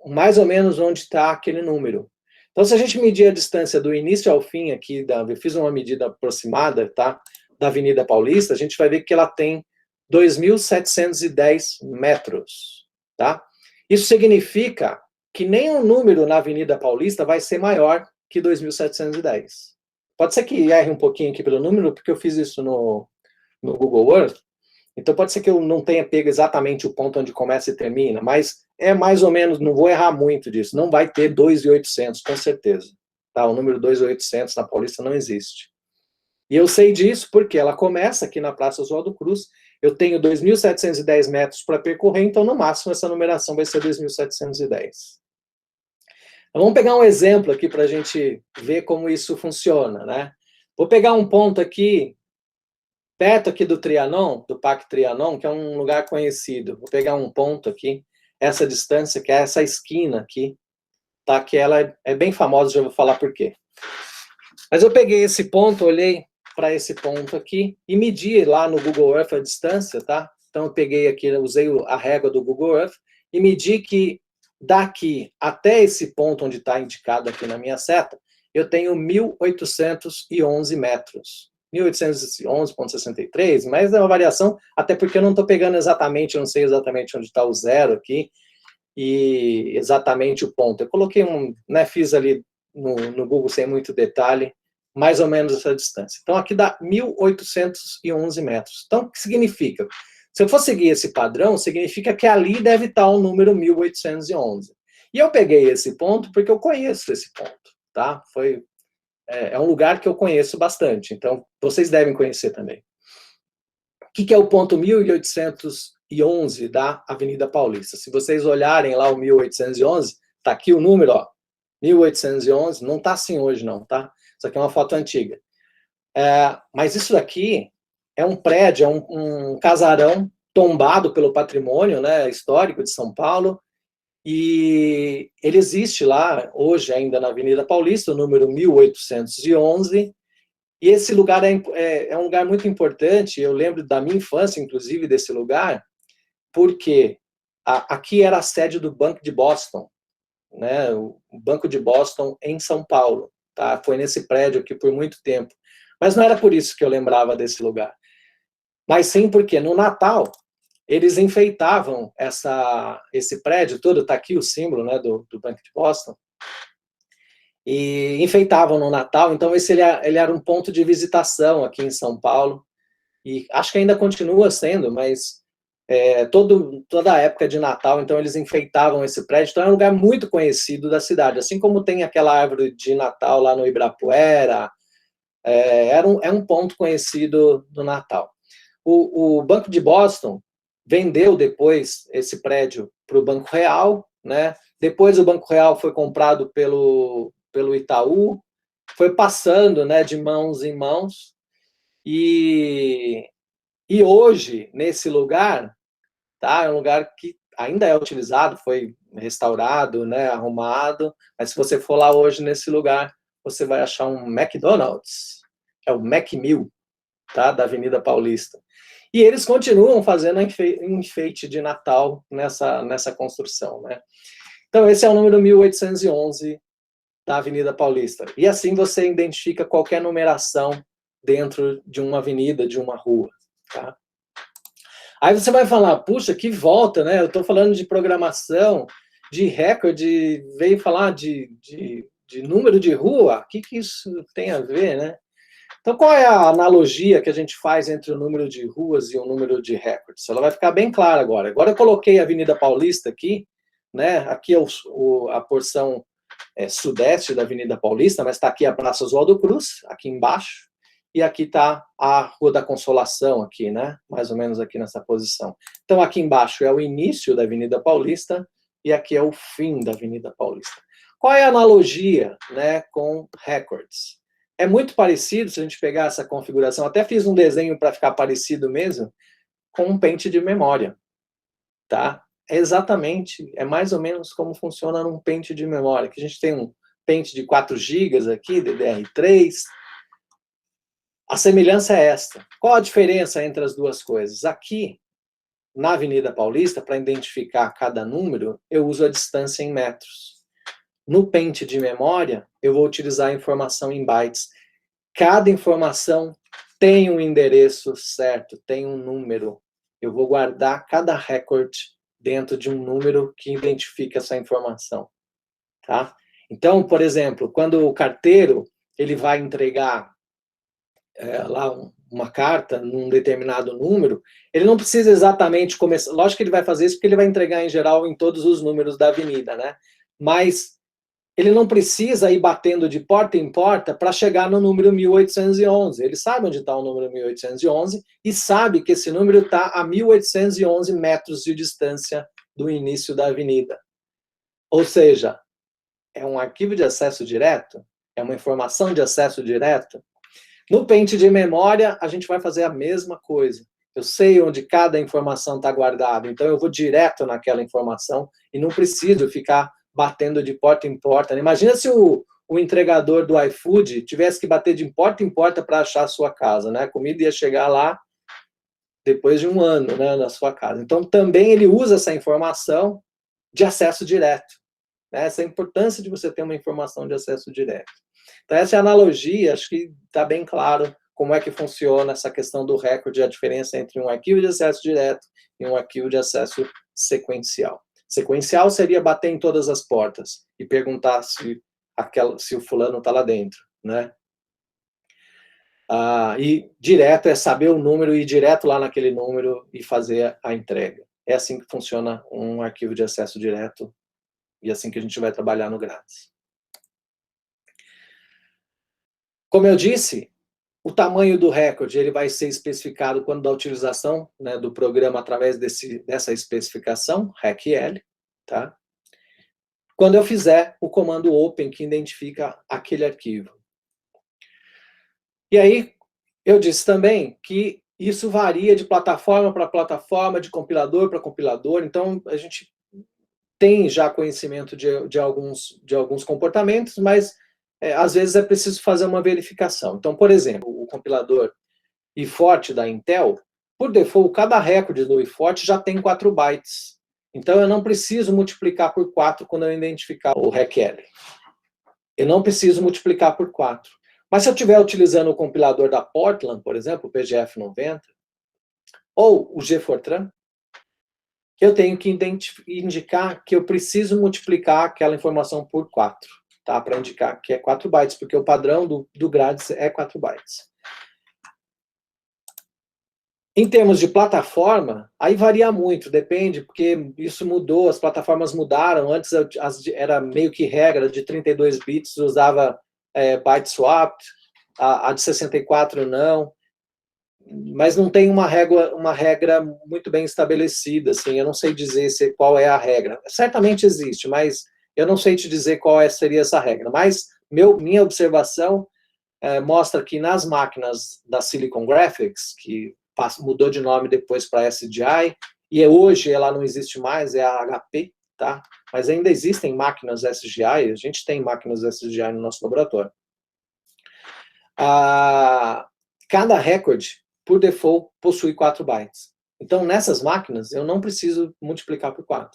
Speaker 1: mais ou menos onde está aquele número. Então, se a gente medir a distância do início ao fim aqui, eu fiz uma medida aproximada, tá? Da Avenida Paulista, a gente vai ver que ela tem 2.710 metros, tá? Isso significa que nenhum número na Avenida Paulista vai ser maior que 2.710. Pode ser que erre um pouquinho aqui pelo número, porque eu fiz isso no Google Earth, então pode ser que eu não tenha pego exatamente o ponto onde começa e termina, mas é mais ou menos, não vou errar muito disso, não vai ter 2.800, com certeza. Tá? O número 2.800 na Paulista não existe. E eu sei disso porque ela começa aqui na Praça Oswaldo Cruz, eu tenho 2.710 metros para percorrer, então no máximo essa numeração vai ser 2.710. Então, vamos pegar um exemplo aqui para a gente ver como isso funciona, né? Vou pegar um ponto aqui, perto aqui do Trianon, do Parque Trianon, que é um lugar conhecido. Vou pegar um ponto aqui, essa distância, que é essa esquina aqui, tá? Que ela é bem famosa, já vou falar por quê. Mas eu peguei esse ponto, olhei para esse ponto aqui e medi lá no Google Earth a distância, tá? Então eu peguei aqui, usei a régua do Google Earth e medi que daqui até esse ponto onde está indicado aqui na minha seta, eu tenho 1.811 metros. 1811,63, mas é uma variação, até porque eu não estou pegando exatamente, eu não sei exatamente onde está o zero aqui, e exatamente o ponto. Eu coloquei fiz ali no Google sem muito detalhe, mais ou menos essa distância. Então, aqui dá 1.811 metros. Então, o que significa? Se eu for seguir esse padrão, significa que ali deve estar o número 1.811. E eu peguei esse ponto porque eu conheço esse ponto, tá? É um lugar que eu conheço bastante, então vocês devem conhecer também. O que é o ponto 1.811 da Avenida Paulista? Se vocês olharem lá o 1.811, tá aqui o número, ó, 1.811, não tá assim hoje não, tá? Isso aqui é uma foto antiga. Mas isso daqui é um prédio, é um casarão tombado pelo patrimônio, né, histórico de São Paulo, e ele existe lá, hoje ainda na Avenida Paulista, o número 1.811, e esse lugar é um lugar muito importante, eu lembro da minha infância, inclusive, desse lugar, porque aqui era a sede do Banco de Boston, né, o Banco de Boston em São Paulo, tá? Foi nesse prédio aqui por muito tempo. Mas não era por isso que eu lembrava desse lugar. Mas sim porque no Natal eles enfeitavam esse prédio todo, está aqui o símbolo, né, do Banco de Boston, e enfeitavam no Natal, então ele era um ponto de visitação aqui em São Paulo, e acho que ainda continua sendo, mas toda a época de Natal, então eles enfeitavam esse prédio, então é um lugar muito conhecido da cidade, assim como tem aquela árvore de Natal lá no Ibirapuera, é um ponto conhecido do Natal. O Banco de Boston vendeu depois esse prédio para o Banco Real, né? Depois o Banco Real foi comprado pelo Itaú, foi passando, né, de mãos em mãos, e hoje, nesse lugar, tá, é um lugar que ainda é utilizado, foi restaurado, né, arrumado, mas se você for lá hoje nesse lugar, você vai achar um McDonald's, é o Macmill, tá, da Avenida Paulista. E eles continuam fazendo enfeite de Natal nessa construção, né? Então, esse é o número 1.811 da Avenida Paulista. E assim você identifica qualquer numeração dentro de uma avenida, de uma rua, tá? Aí você vai falar, puxa, que volta, né? Eu estou falando de programação, de recorde, veio falar de número de rua, o que isso tem a ver, né? Então, qual é a analogia que a gente faz entre o número de ruas e o número de recordes? Ela vai ficar bem clara agora. Agora eu coloquei a Avenida Paulista aqui, né? Aqui é a porção sudeste da Avenida Paulista, mas está aqui a Praça Oswaldo Cruz, aqui embaixo, e aqui está a Rua da Consolação, aqui, né? Mais ou menos aqui nessa posição. Então, aqui embaixo é o início da Avenida Paulista e aqui é o fim da Avenida Paulista. Qual é a analogia, né, com records? É muito parecido, se a gente pegar essa configuração, até fiz um desenho para ficar parecido mesmo, com um pente de memória, tá? É exatamente, é mais ou menos como funciona num pente de memória, que a gente tem um pente de 4 GB aqui, DDR3. A semelhança é esta. Qual a diferença entre as duas coisas? Aqui, na Avenida Paulista, para identificar cada número, eu uso a distância em metros. No pente de memória, eu vou utilizar a informação em bytes. Cada informação tem um endereço certo, tem um número. Eu vou guardar cada recorde dentro de um número que identifica essa informação, tá? Então, por exemplo, quando o carteiro ele vai entregar lá uma carta num determinado número, ele não precisa exatamente começar. Lógico que ele vai fazer isso porque ele vai entregar em geral em todos os números da avenida, né? Mas ele não precisa ir batendo de porta em porta para chegar no número 1.811. Ele sabe onde está o número 1.811 e sabe que esse número está a 1.811 metros de distância do início da avenida. Ou seja, é um arquivo de acesso direto? É uma informação de acesso direto? No pente de memória, a gente vai fazer a mesma coisa. Eu sei onde cada informação está guardada, então eu vou direto naquela informação e não preciso ficar batendo de porta em porta. Imagina se o entregador do iFood tivesse que bater de porta em porta para achar a sua casa, né? A comida ia chegar lá depois de um ano, né, na sua casa. Então, também ele usa essa informação de acesso direto, né? Essa é a importância de você ter uma informação de acesso direto. Então, essa é a analogia, acho que está bem claro como é que funciona essa questão do recorde, a diferença entre um arquivo de acesso direto e um arquivo de acesso sequencial. Sequencial seria bater em todas as portas e perguntar se o fulano está lá dentro, né? E direto é saber o número, ir direto lá naquele número e fazer a entrega. É assim que funciona um arquivo de acesso direto e assim que a gente vai trabalhar no Grátis. Como eu disse, o tamanho do recorde ele vai ser especificado quando da utilização, né, do programa através dessa especificação, RECL, tá? Quando eu fizer o comando open, que identifica aquele arquivo. E aí, eu disse também que isso varia de plataforma para plataforma, de compilador para compilador, então a gente tem já conhecimento de alguns comportamentos, mas às vezes é preciso fazer uma verificação. Então, por exemplo, o compilador IForte da Intel, por default, cada recorde do IForte já tem 4 bytes. Então, eu não preciso multiplicar por 4 quando eu identificar o RECL. Eu não preciso multiplicar por 4. Mas se eu estiver utilizando o compilador da Portland, por exemplo, o PGF90, ou o GFortran, eu tenho que indicar que eu preciso multiplicar aquela informação por 4, tá? Para indicar que é 4 bytes, porque o padrão do Grátis é 4 bytes. Em termos de plataforma, aí varia muito, depende, porque isso mudou, as plataformas mudaram, antes era meio que regra, de 32 bits usava byte swapped, a de 64 não, mas não tem uma regra muito bem estabelecida, assim, eu não sei dizer qual é a regra. Certamente existe, mas eu não sei te dizer qual seria essa regra. Mas minha observação mostra que nas máquinas da Silicon Graphics, que mudou de nome depois para SGI, e hoje ela não existe mais, é a HP, tá? Mas ainda existem máquinas SGI, a gente tem máquinas SGI no nosso laboratório. Cada recorde, por default, possui 4 bytes. Então, nessas máquinas, eu não preciso multiplicar por 4.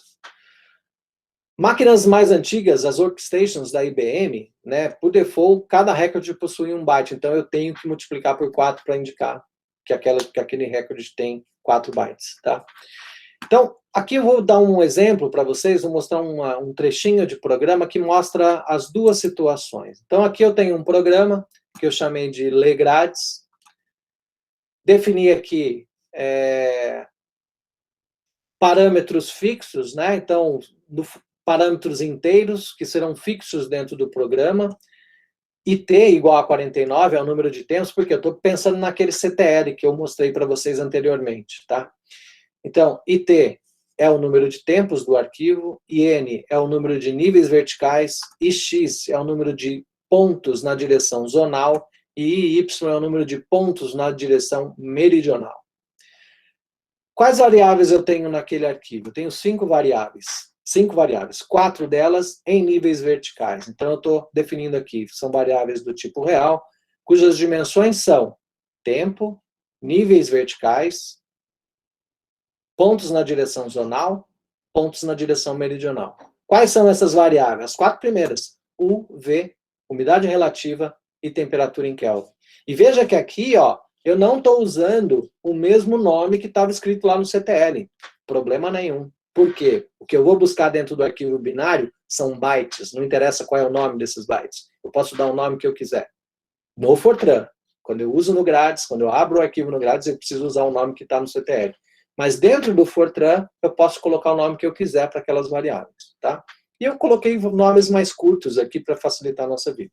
Speaker 1: Máquinas mais antigas, as workstations da IBM, né, por default, cada recorde possui 1 byte. Então, eu tenho que multiplicar por 4 para indicar que aquele recorde tem 4 bytes. Tá? Então, aqui eu vou dar um exemplo para vocês, vou mostrar um trechinho de programa que mostra as duas situações. Então, aqui eu tenho um programa que eu chamei de legrades, defini aqui parâmetros fixos, né? Então, parâmetros inteiros que serão fixos dentro do programa, IT igual a 49 é o número de tempos, porque eu estou pensando naquele CTL que eu mostrei para vocês anteriormente, tá? Então, IT é o número de tempos do arquivo, IN é o número de níveis verticais, IX é o número de pontos na direção zonal, e IY é o número de pontos na direção meridional. Quais variáveis eu tenho naquele arquivo? Eu tenho 5 variáveis. 5 variáveis, 4 delas em níveis verticais. Então, eu estou definindo aqui, são variáveis do tipo real, cujas dimensões são tempo, níveis verticais, pontos na direção zonal, pontos na direção meridional. Quais são essas variáveis? As 4 primeiras, U, V, umidade relativa e temperatura em Kelvin. E veja que aqui, ó, eu não estou usando o mesmo nome que estava escrito lá no CTL. Problema nenhum. Por quê? O que eu vou buscar dentro do arquivo binário são bytes, não interessa qual é o nome desses bytes. Eu posso dar o nome que eu quiser. No Fortran, quando eu uso no Grátis, quando eu abro o arquivo no Grátis, eu preciso usar o nome que está no CTL. Mas dentro do Fortran, eu posso colocar o nome que eu quiser para aquelas variáveis. Tá? E eu coloquei nomes mais curtos aqui para facilitar a nossa vida.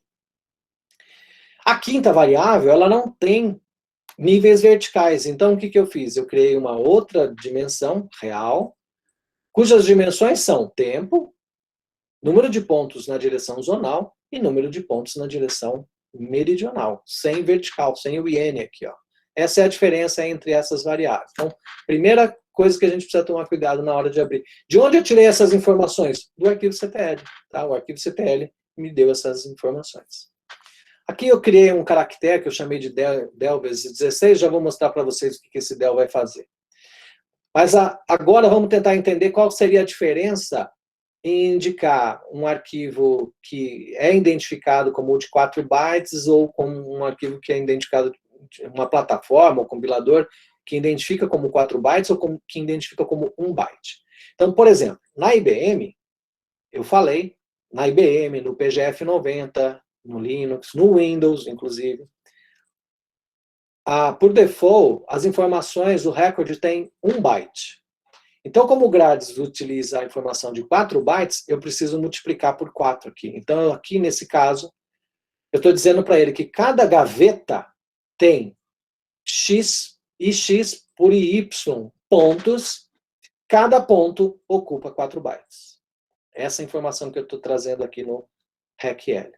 Speaker 1: A quinta variável, ela não tem níveis verticais. Então, o que eu fiz? Eu criei uma outra dimensão real, cujas dimensões são tempo, número de pontos na direção zonal e número de pontos na direção meridional, sem vertical, sem o IN aqui. Ó. Essa é a diferença entre essas variáveis. Então, primeira coisa que a gente precisa tomar cuidado na hora de abrir. De onde eu tirei essas informações? Do arquivo CTL. Tá? O arquivo CTL me deu essas informações. Aqui eu criei um caractere que eu chamei de del vezes 16, já vou mostrar para vocês o que esse del vai fazer. Mas agora vamos tentar entender qual seria a diferença em indicar um arquivo que é identificado como de 4 bytes ou como um arquivo que é identificado, uma plataforma ou compilador que identifica como 4 bytes ou que identifica como 1 byte. Então, por exemplo, na IBM, eu falei, na IBM, no PGF90, no Linux, no Windows, inclusive, por default, as informações, o recorde tem 1 byte. Então, como o Grades utiliza a informação de 4 bytes, eu preciso multiplicar por 4 aqui. Então, aqui nesse caso, eu estou dizendo para ele que cada gaveta tem x e x por y pontos, cada ponto ocupa 4 bytes. Essa é a informação que eu estou trazendo aqui no RecL.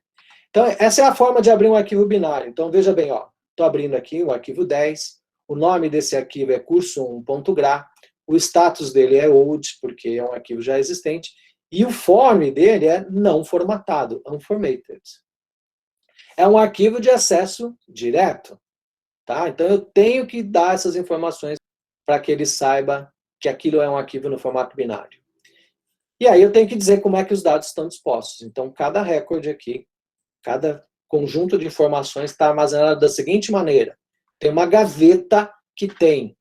Speaker 1: Então, essa é a forma de abrir um arquivo binário. Então, veja bem, estou abrindo aqui o arquivo 10, o nome desse arquivo é curso1.gra, o status dele é old, porque é um arquivo já existente, e o form dele é não formatado, unformatted. É um arquivo de acesso direto. Tá? Então, eu tenho que dar essas informações para que ele saiba que aquilo é um arquivo no formato binário. E aí eu tenho que dizer como é que os dados estão dispostos. Então, cada recorde aqui, cada conjunto de informações está armazenado da seguinte maneira. Tem uma gaveta que tem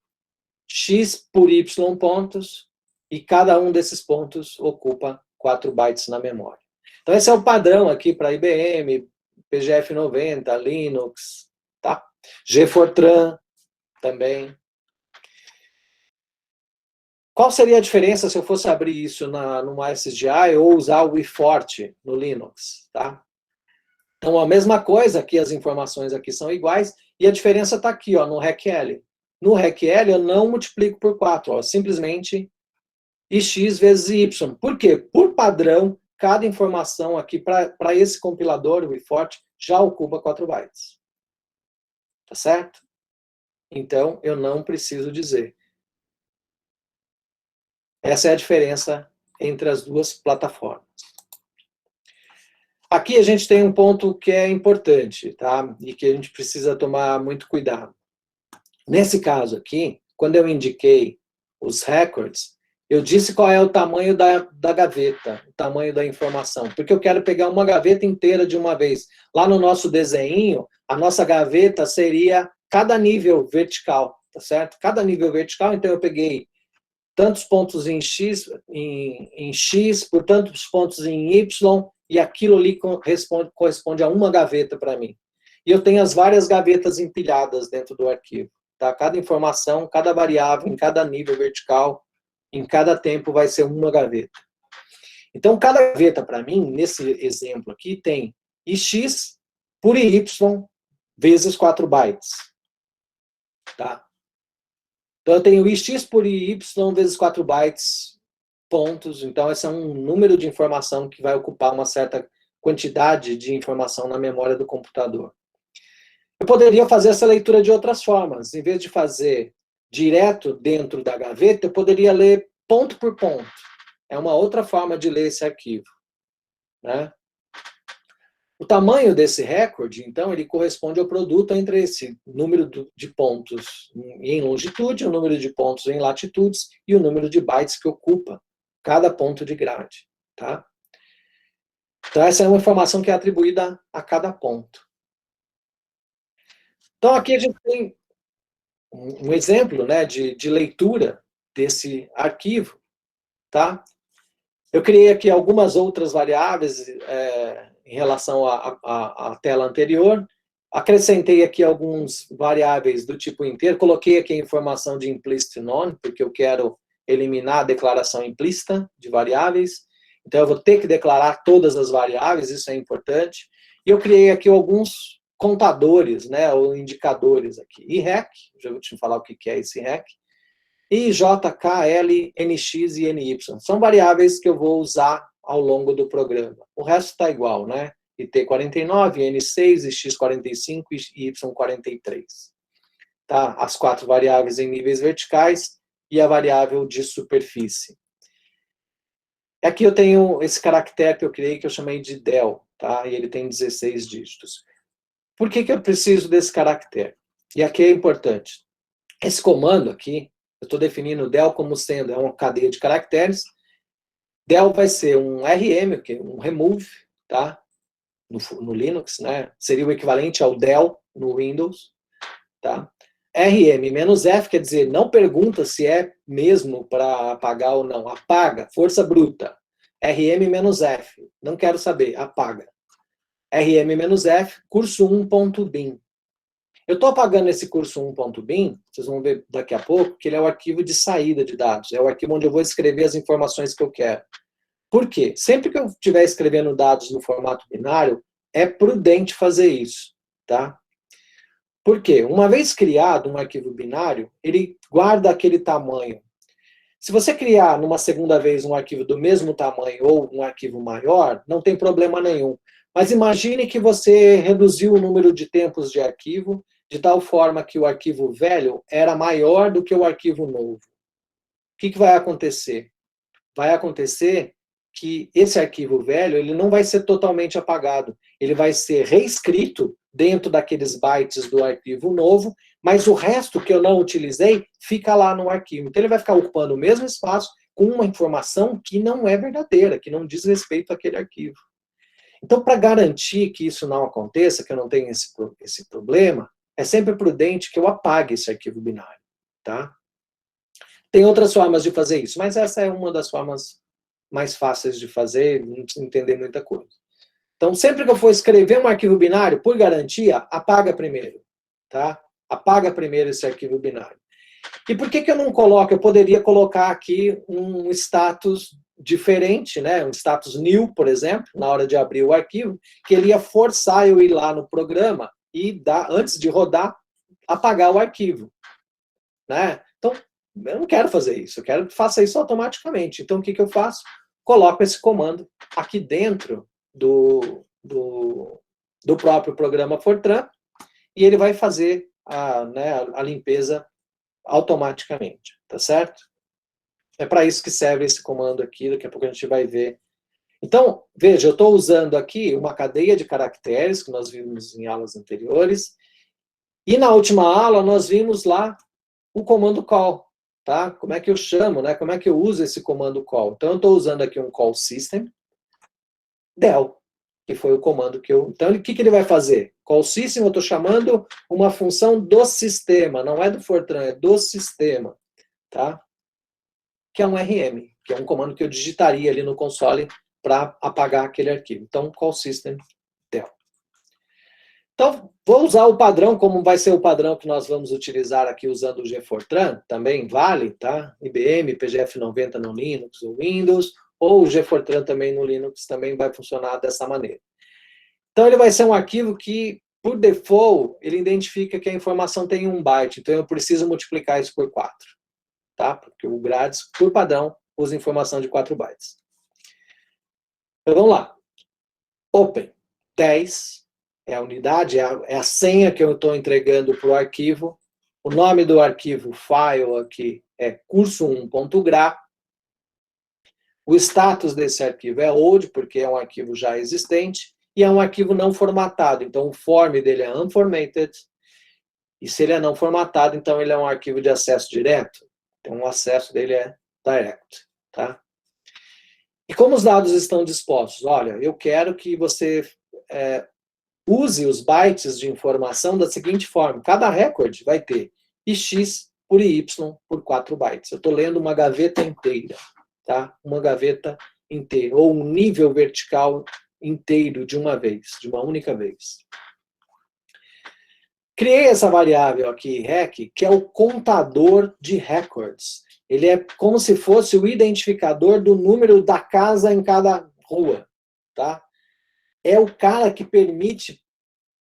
Speaker 1: x por y pontos, e cada um desses pontos ocupa 4 bytes na memória. Então, esse é o padrão aqui para IBM, PGF90, Linux, tá? GFortran também. Qual seria a diferença se eu fosse abrir isso numa SSDI ou usar o WeFort no Linux, tá? Então, a mesma coisa, aqui as informações aqui são iguais, e a diferença está aqui, no RecL. No RecL, eu não multiplico por 4, simplesmente x vezes y. Por quê? Por padrão, cada informação aqui, para esse compilador, o WeFort, já ocupa 4 bytes. Tá certo? Então, eu não preciso dizer. Essa é a diferença entre as duas plataformas. Aqui a gente tem um ponto que é importante, tá? E que a gente precisa tomar muito cuidado. Nesse caso aqui, quando eu indiquei os records, eu disse qual é o tamanho da gaveta, o tamanho da informação, porque eu quero pegar uma gaveta inteira de uma vez. Lá no nosso desenho, a nossa gaveta seria cada nível vertical, tá certo? Cada nível vertical, então eu peguei tantos pontos em X, por tantos pontos em Y, e aquilo ali corresponde a uma gaveta para mim. E eu tenho as várias gavetas empilhadas dentro do arquivo. Tá? Cada informação, cada variável, em cada nível vertical, em cada tempo vai ser uma gaveta. Então, cada gaveta, para mim, nesse exemplo aqui, tem X por Y vezes 4 bytes. Tá? Então, eu tenho x por y vezes 4 bytes, pontos. Então, esse é um número de informação que vai ocupar uma certa quantidade de informação na memória do computador. Eu poderia fazer essa leitura de outras formas. Em vez de fazer direto dentro da gaveta, eu poderia ler ponto por ponto. É uma outra forma de ler esse arquivo. Né? O tamanho desse recorde, então, ele corresponde ao produto entre esse número de pontos em longitude, o número de pontos em latitudes e o número de bytes que ocupa cada ponto de grade. Tá? Então, essa é uma informação que é atribuída a cada ponto. Então, aqui a gente tem um exemplo, né, de leitura desse arquivo. Tá? Eu criei aqui algumas outras variáveis em relação à tela anterior. Acrescentei aqui alguns variáveis do tipo inteiro. Coloquei aqui a informação de implicit none, porque eu quero eliminar a declaração implícita de variáveis. Então, eu vou ter que declarar todas as variáveis, isso é importante. E eu criei aqui alguns contadores, né, ou indicadores aqui. IREC, já vou te falar o que é esse IREC. I, J, K, L, NX e NY. São variáveis que eu vou usar ao longo do programa. O resto está igual, né? IT49, N6, X45 e Y43. Tá? As 4 variáveis em níveis verticais e a variável de superfície. Aqui eu tenho esse caractere que eu criei, que eu chamei de del, tá? E ele tem 16 dígitos. Por que eu preciso desse caractere? E aqui é importante. Esse comando aqui, eu estou definindo del como sendo uma cadeia de caracteres. Del vai ser um RM, que é um remove, tá? No Linux, né? Seria o equivalente ao del no Windows, tá? RM-F quer dizer, não pergunta se é mesmo para apagar ou não. Apaga, força bruta. RM-F, não quero saber, apaga. RM-F, curso1.bin. Eu estou apagando esse curso 1.bin, vocês vão ver daqui a pouco, que ele é o arquivo de saída de dados, é o arquivo onde eu vou escrever as informações que eu quero. Por quê? Sempre que eu estiver escrevendo dados no formato binário, é prudente fazer isso, tá? Por quê? Uma vez criado um arquivo binário, ele guarda aquele tamanho. Se você criar numa segunda vez um arquivo do mesmo tamanho ou um arquivo maior, não tem problema nenhum. Mas imagine que você reduziu o número de tempos de arquivo de tal forma que o arquivo velho era maior do que o arquivo novo. O que vai acontecer? Vai acontecer que esse arquivo velho ele não vai ser totalmente apagado. Ele vai ser reescrito dentro daqueles bytes do arquivo novo, mas o resto que eu não utilizei fica lá no arquivo. Então ele vai ficar ocupando o mesmo espaço com uma informação que não é verdadeira, que não diz respeito àquele arquivo. Então, para garantir que isso não aconteça, que eu não tenha esse problema, é sempre prudente que eu apague esse arquivo binário, tá? Tem outras formas de fazer isso, mas essa é uma das formas mais fáceis de fazer, não precisa entender muita coisa. Então, sempre que eu for escrever um arquivo binário, por garantia, apaga primeiro, tá? Apaga primeiro esse arquivo binário. E por que eu não coloco? Eu poderia colocar aqui um status diferente, né? Um status new, por exemplo, na hora de abrir o arquivo, que ele ia forçar eu ir lá no programa e, antes de rodar, apagar o arquivo, né? Então, eu não quero fazer isso, eu quero que faça isso automaticamente. Então, o que eu faço? Coloco esse comando aqui dentro do próprio programa Fortran e ele vai fazer a limpeza automaticamente, tá certo? É para isso que serve esse comando aqui, daqui a pouco a gente vai ver. Então, veja, eu estou usando aqui uma cadeia de caracteres, que nós vimos em aulas anteriores, e na última aula nós vimos lá o comando call, tá? Como é que eu chamo, né? Como é que eu uso esse comando call? Então, eu estou usando aqui um call system del, que foi o comando que eu... Então, o que ele vai fazer? Call system, eu estou chamando uma função do sistema, não é do Fortran, é do sistema, tá? Que é um RM, que é um comando que eu digitaria ali no console para apagar aquele arquivo. Então, call system del. Então, vou usar o padrão, como vai ser o padrão que nós vamos utilizar aqui usando o GFortran, também vale, tá? IBM, PGF90 no Linux ou Windows, ou o GFortran também no Linux, também vai funcionar dessa maneira. Então, ele vai ser um arquivo que, por default, ele identifica que a informação tem 1 byte, então eu preciso multiplicar isso por 4, tá? Porque o Grades, por padrão, usa informação de 4 bytes. Então, vamos lá. Open 10 é a unidade, é a senha que eu estou entregando para o arquivo. O nome do arquivo file aqui é curso1.gra. O status desse arquivo é old, porque é um arquivo já existente, e é um arquivo não formatado. Então, o form dele é unformatted. E se ele é não formatado, então ele é um arquivo de acesso direto. Então, o acesso dele é direct, tá? E como os dados estão dispostos? Olha, eu quero que você use os bytes de informação da seguinte forma. Cada recorde vai ter x por y por 4 bytes. Eu estou lendo uma gaveta inteira, tá? Uma gaveta inteira, ou um nível vertical inteiro de uma vez, de uma única vez. Criei essa variável aqui, rec, que é o contador de records. Ele é como se fosse o identificador do número da casa em cada rua, tá? É o cara que permite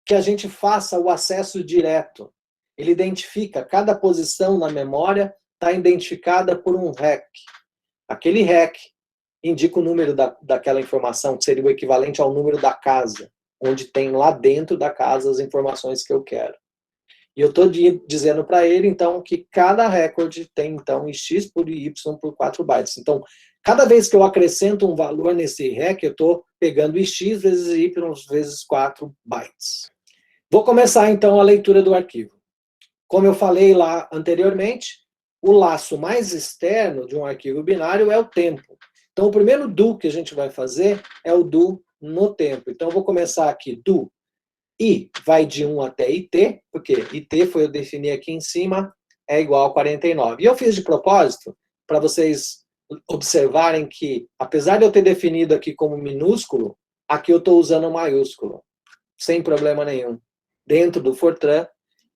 Speaker 1: que a gente faça o acesso direto. Ele identifica, cada posição na memória está identificada por um rec. Aquele rec indica o número daquela informação, que seria o equivalente ao número da casa, onde tem lá dentro da casa as informações que eu quero. E eu estou dizendo para ele, então, que cada recorde tem, então, x por y por 4 bytes. Então, cada vez que eu acrescento um valor nesse rec, eu estou pegando x vezes y vezes 4 bytes. Vou começar, então, a leitura do arquivo. Como eu falei lá anteriormente, o laço mais externo de um arquivo binário é o tempo. Então, o primeiro do que a gente vai fazer é o do no tempo. Então, eu vou começar aqui, do i vai de 1 até it, porque it foi eu definir aqui em cima, é igual a 49. E eu fiz de propósito, para vocês observarem que, apesar de eu ter definido aqui como minúsculo, aqui eu estou usando maiúsculo, sem problema nenhum. Dentro do Fortran,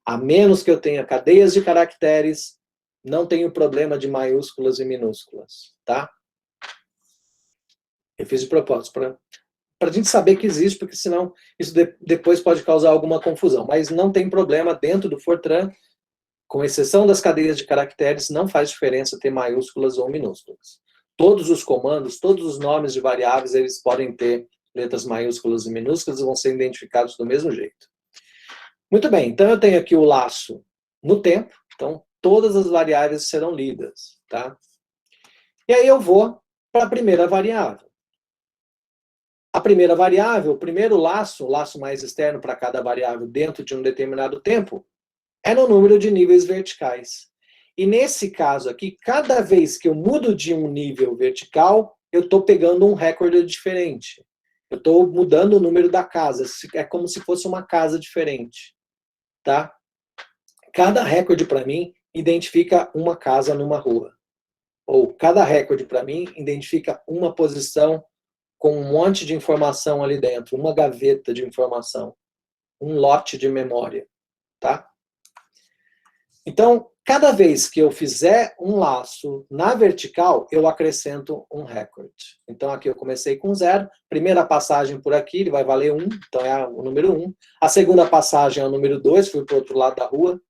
Speaker 1: A menos que eu tenha cadeias de caracteres, não tenho problema de maiúsculas e minúsculas, tá? Eu fiz de propósito, para a gente saber que existe, porque senão isso depois pode causar alguma confusão. Mas não tem problema dentro do Fortran, com exceção das cadeias de caracteres, não faz diferença ter maiúsculas ou minúsculas. Todos os comandos, todos os nomes de variáveis, eles podem ter letras maiúsculas e minúsculas e vão ser identificados do mesmo jeito. Muito bem, então eu tenho aqui o laço no tempo, então todas as variáveis serão lidas, tá? E aí eu vou para a primeira variável. A primeira variável, o primeiro laço, o laço mais externo para cada variável dentro de um determinado tempo, é no número de níveis verticais. E nesse caso aqui, cada vez que eu mudo de um nível vertical, eu estou pegando um recorde diferente. Eu estou mudando o número da casa. É como se fosse uma casa diferente. Tá? Cada recorde para mim identifica uma casa numa rua. Ou cada recorde para mim identifica uma posição com um monte de informação ali dentro, uma gaveta de informação, um lote de memória, tá? Então, cada vez que eu fizer um laço na vertical, eu acrescento um recorde. Então, aqui eu comecei com 0. Primeira passagem por aqui, ele vai valer 1, então é o número 1. A segunda passagem é o número 2, fui para o outro lado da rua.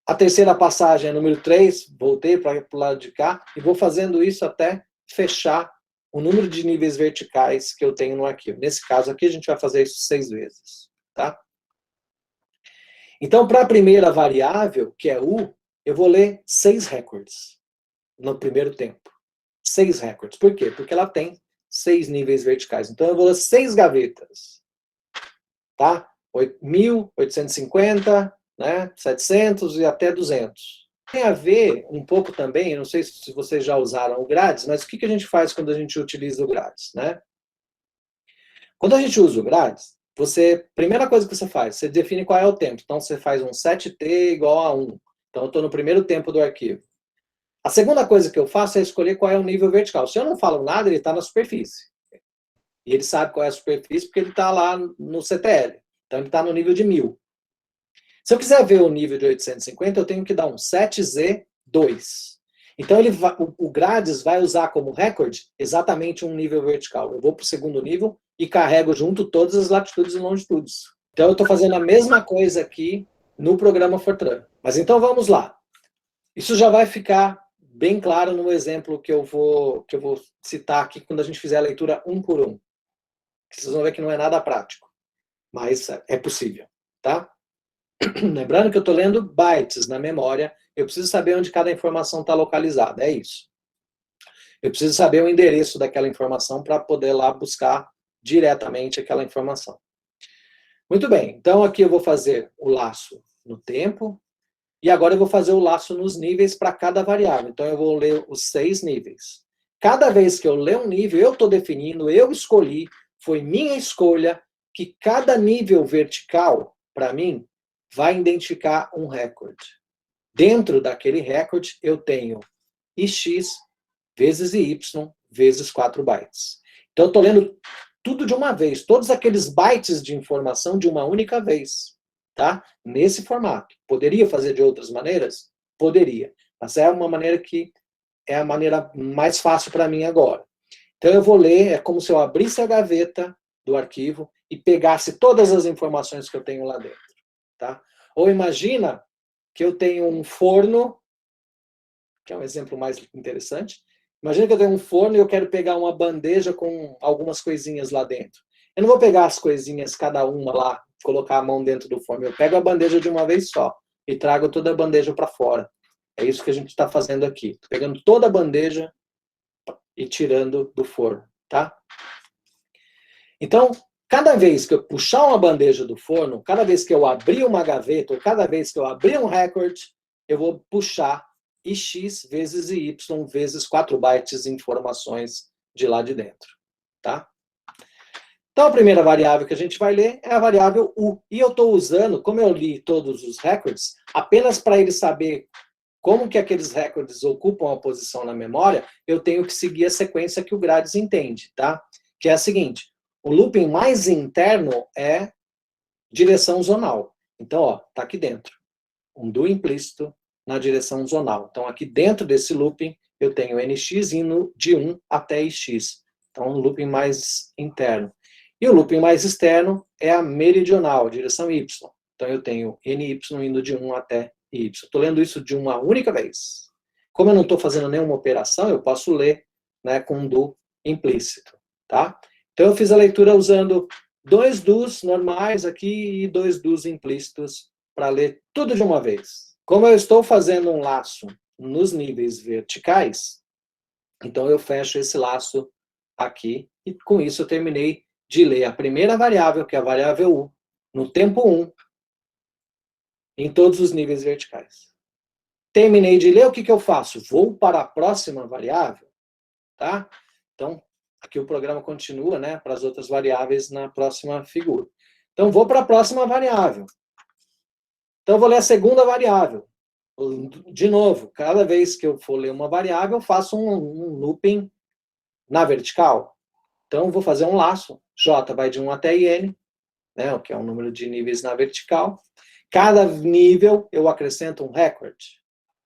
Speaker 1: A terceira passagem é o número 3, voltei para o lado de cá, e vou fazendo isso até fechar o número de níveis verticais que eu tenho no arquivo. Nesse caso aqui, a gente vai fazer isso 6 vezes, tá? Então, para a primeira variável, que é U, eu vou ler 6 recordes no primeiro tempo. 6 recordes. Por quê? Porque ela tem 6 níveis verticais. Então, eu vou ler 6 gavetas. Tá? 1.850, né? 700 e até 200. Tem a ver um pouco também, eu não sei se vocês já usaram o Grades, mas o que a gente faz quando a gente utiliza o Grades, né? Quando a gente usa o Grades, primeira coisa que você faz, você define qual é o tempo. Então, você faz um 7t igual a 1. Então, eu estou no primeiro tempo do arquivo. A segunda coisa que eu faço é escolher qual é o nível vertical. Se eu não falo nada, ele está na superfície. E ele sabe qual é a superfície porque ele está lá no CTL. Então, ele está no nível de 1000. Se eu quiser ver o nível de 850, eu tenho que dar um 7Z2. Então, o Grades vai usar como recorde exatamente um nível vertical. Eu vou para o segundo nível e carrego junto todas as latitudes e longitudes. Então, eu estou fazendo a mesma coisa aqui no programa Fortran. Mas então, vamos lá. Isso já vai ficar bem claro no exemplo que eu vou citar aqui quando a gente fizer a leitura um por um. Vocês vão ver que não é nada prático, mas é possível, tá? Lembrando que eu estou lendo bytes na memória, eu preciso saber onde cada informação está localizada, é isso. Eu preciso saber o endereço daquela informação para poder lá buscar diretamente aquela informação. Muito bem, então aqui eu vou fazer o laço no tempo, e agora eu vou fazer o laço nos níveis para cada variável. Então eu vou ler os 6 níveis. Cada vez que eu ler um nível, eu estou definindo, eu escolhi, foi minha escolha, que cada nível vertical, para mim, vai identificar um recorde. Dentro daquele recorde, eu tenho ix vezes y vezes 4 bytes. Então, eu estou lendo tudo de uma vez, todos aqueles bytes de informação de uma única vez, tá? Nesse formato. Poderia fazer de outras maneiras? Poderia. Mas é uma maneira que é a maneira mais fácil para mim agora. Então, eu vou ler, é como se eu abrisse a gaveta do arquivo e pegasse todas as informações que eu tenho lá dentro. Tá? Ou imagina que eu tenho um forno, que é um exemplo mais interessante. Imagina que eu tenho um forno e eu quero pegar uma bandeja com algumas coisinhas lá dentro. Eu não vou pegar as coisinhas, cada uma lá, colocar a mão dentro do forno. Eu pego a bandeja de uma vez só e trago toda a bandeja para fora. É isso que a gente está fazendo aqui. Estou pegando toda a bandeja e tirando do forno. Tá? Então, cada vez que eu puxar uma bandeja do forno, cada vez que eu abrir uma gaveta, ou cada vez que eu abrir um recorde, eu vou puxar ix vezes y vezes 4 bytes de informações de lá de dentro. Tá? Então, a primeira variável que a gente vai ler é a variável U. E eu estou usando, como eu li todos os recordes, apenas para ele saber como que aqueles recordes ocupam a posição na memória, eu tenho que seguir a sequência que o Grades entende, tá? Que é a seguinte: o looping mais interno é direção zonal. Então, ó, tá aqui dentro. Um do implícito na direção zonal. Então, aqui dentro desse looping, eu tenho nx indo de 1 até ix. Então, um looping mais interno. E o looping mais externo é a meridional, direção y. Então, eu tenho ny indo de 1 até y. Estou lendo isso de uma única vez. Como eu não estou fazendo nenhuma operação, eu posso ler, né, com um do implícito. Tá? Então, eu fiz a leitura usando 2 dos normais aqui e 2 dos implícitos para ler tudo de uma vez. Como eu estou fazendo um laço nos níveis verticais, então eu fecho esse laço aqui e com isso eu terminei de ler a primeira variável, que é a variável u, no tempo 1, em todos os níveis verticais. Terminei de ler, o que eu faço? Vou para a próxima variável, tá? Então, aqui o programa continua, né, para as outras variáveis na próxima figura. Então, vou para a próxima variável. Então, eu vou ler a segunda variável. De novo, cada vez que eu for ler uma variável, eu faço um looping na vertical. Então, eu vou fazer um laço. J vai de 1 até n, né, que é o número de níveis na vertical. Cada nível, eu acrescento um record.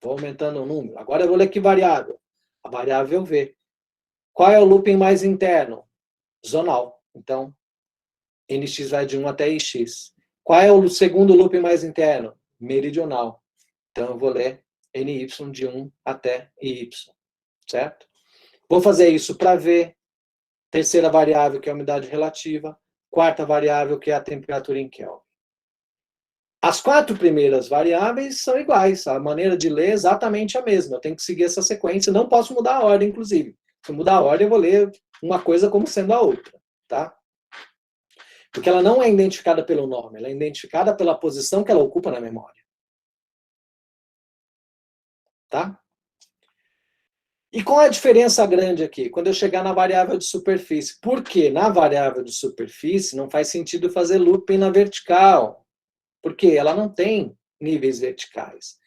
Speaker 1: Vou aumentando o número. Agora, eu vou ler que variável? A variável V. Qual é o looping mais interno? Zonal. Então, nx vai de 1 até ix. Qual é o segundo looping mais interno? Meridional. Então, eu vou ler ny de 1 até y, certo? Vou fazer isso para V, terceira variável, que é a umidade relativa, quarta variável, que é a temperatura em Kelvin. As 4 primeiras variáveis são iguais, a maneira de ler é exatamente a mesma, eu tenho que seguir essa sequência, não posso mudar a ordem, inclusive. Se eu mudar a ordem, eu vou ler uma coisa como sendo a outra, tá? Porque ela não é identificada pelo nome, ela é identificada pela posição que ela ocupa na memória. Tá? E qual é a diferença grande aqui? Quando eu chegar na variável de superfície. Por quê? Na variável de superfície não faz sentido fazer looping na vertical. Porque ela não tem níveis verticais.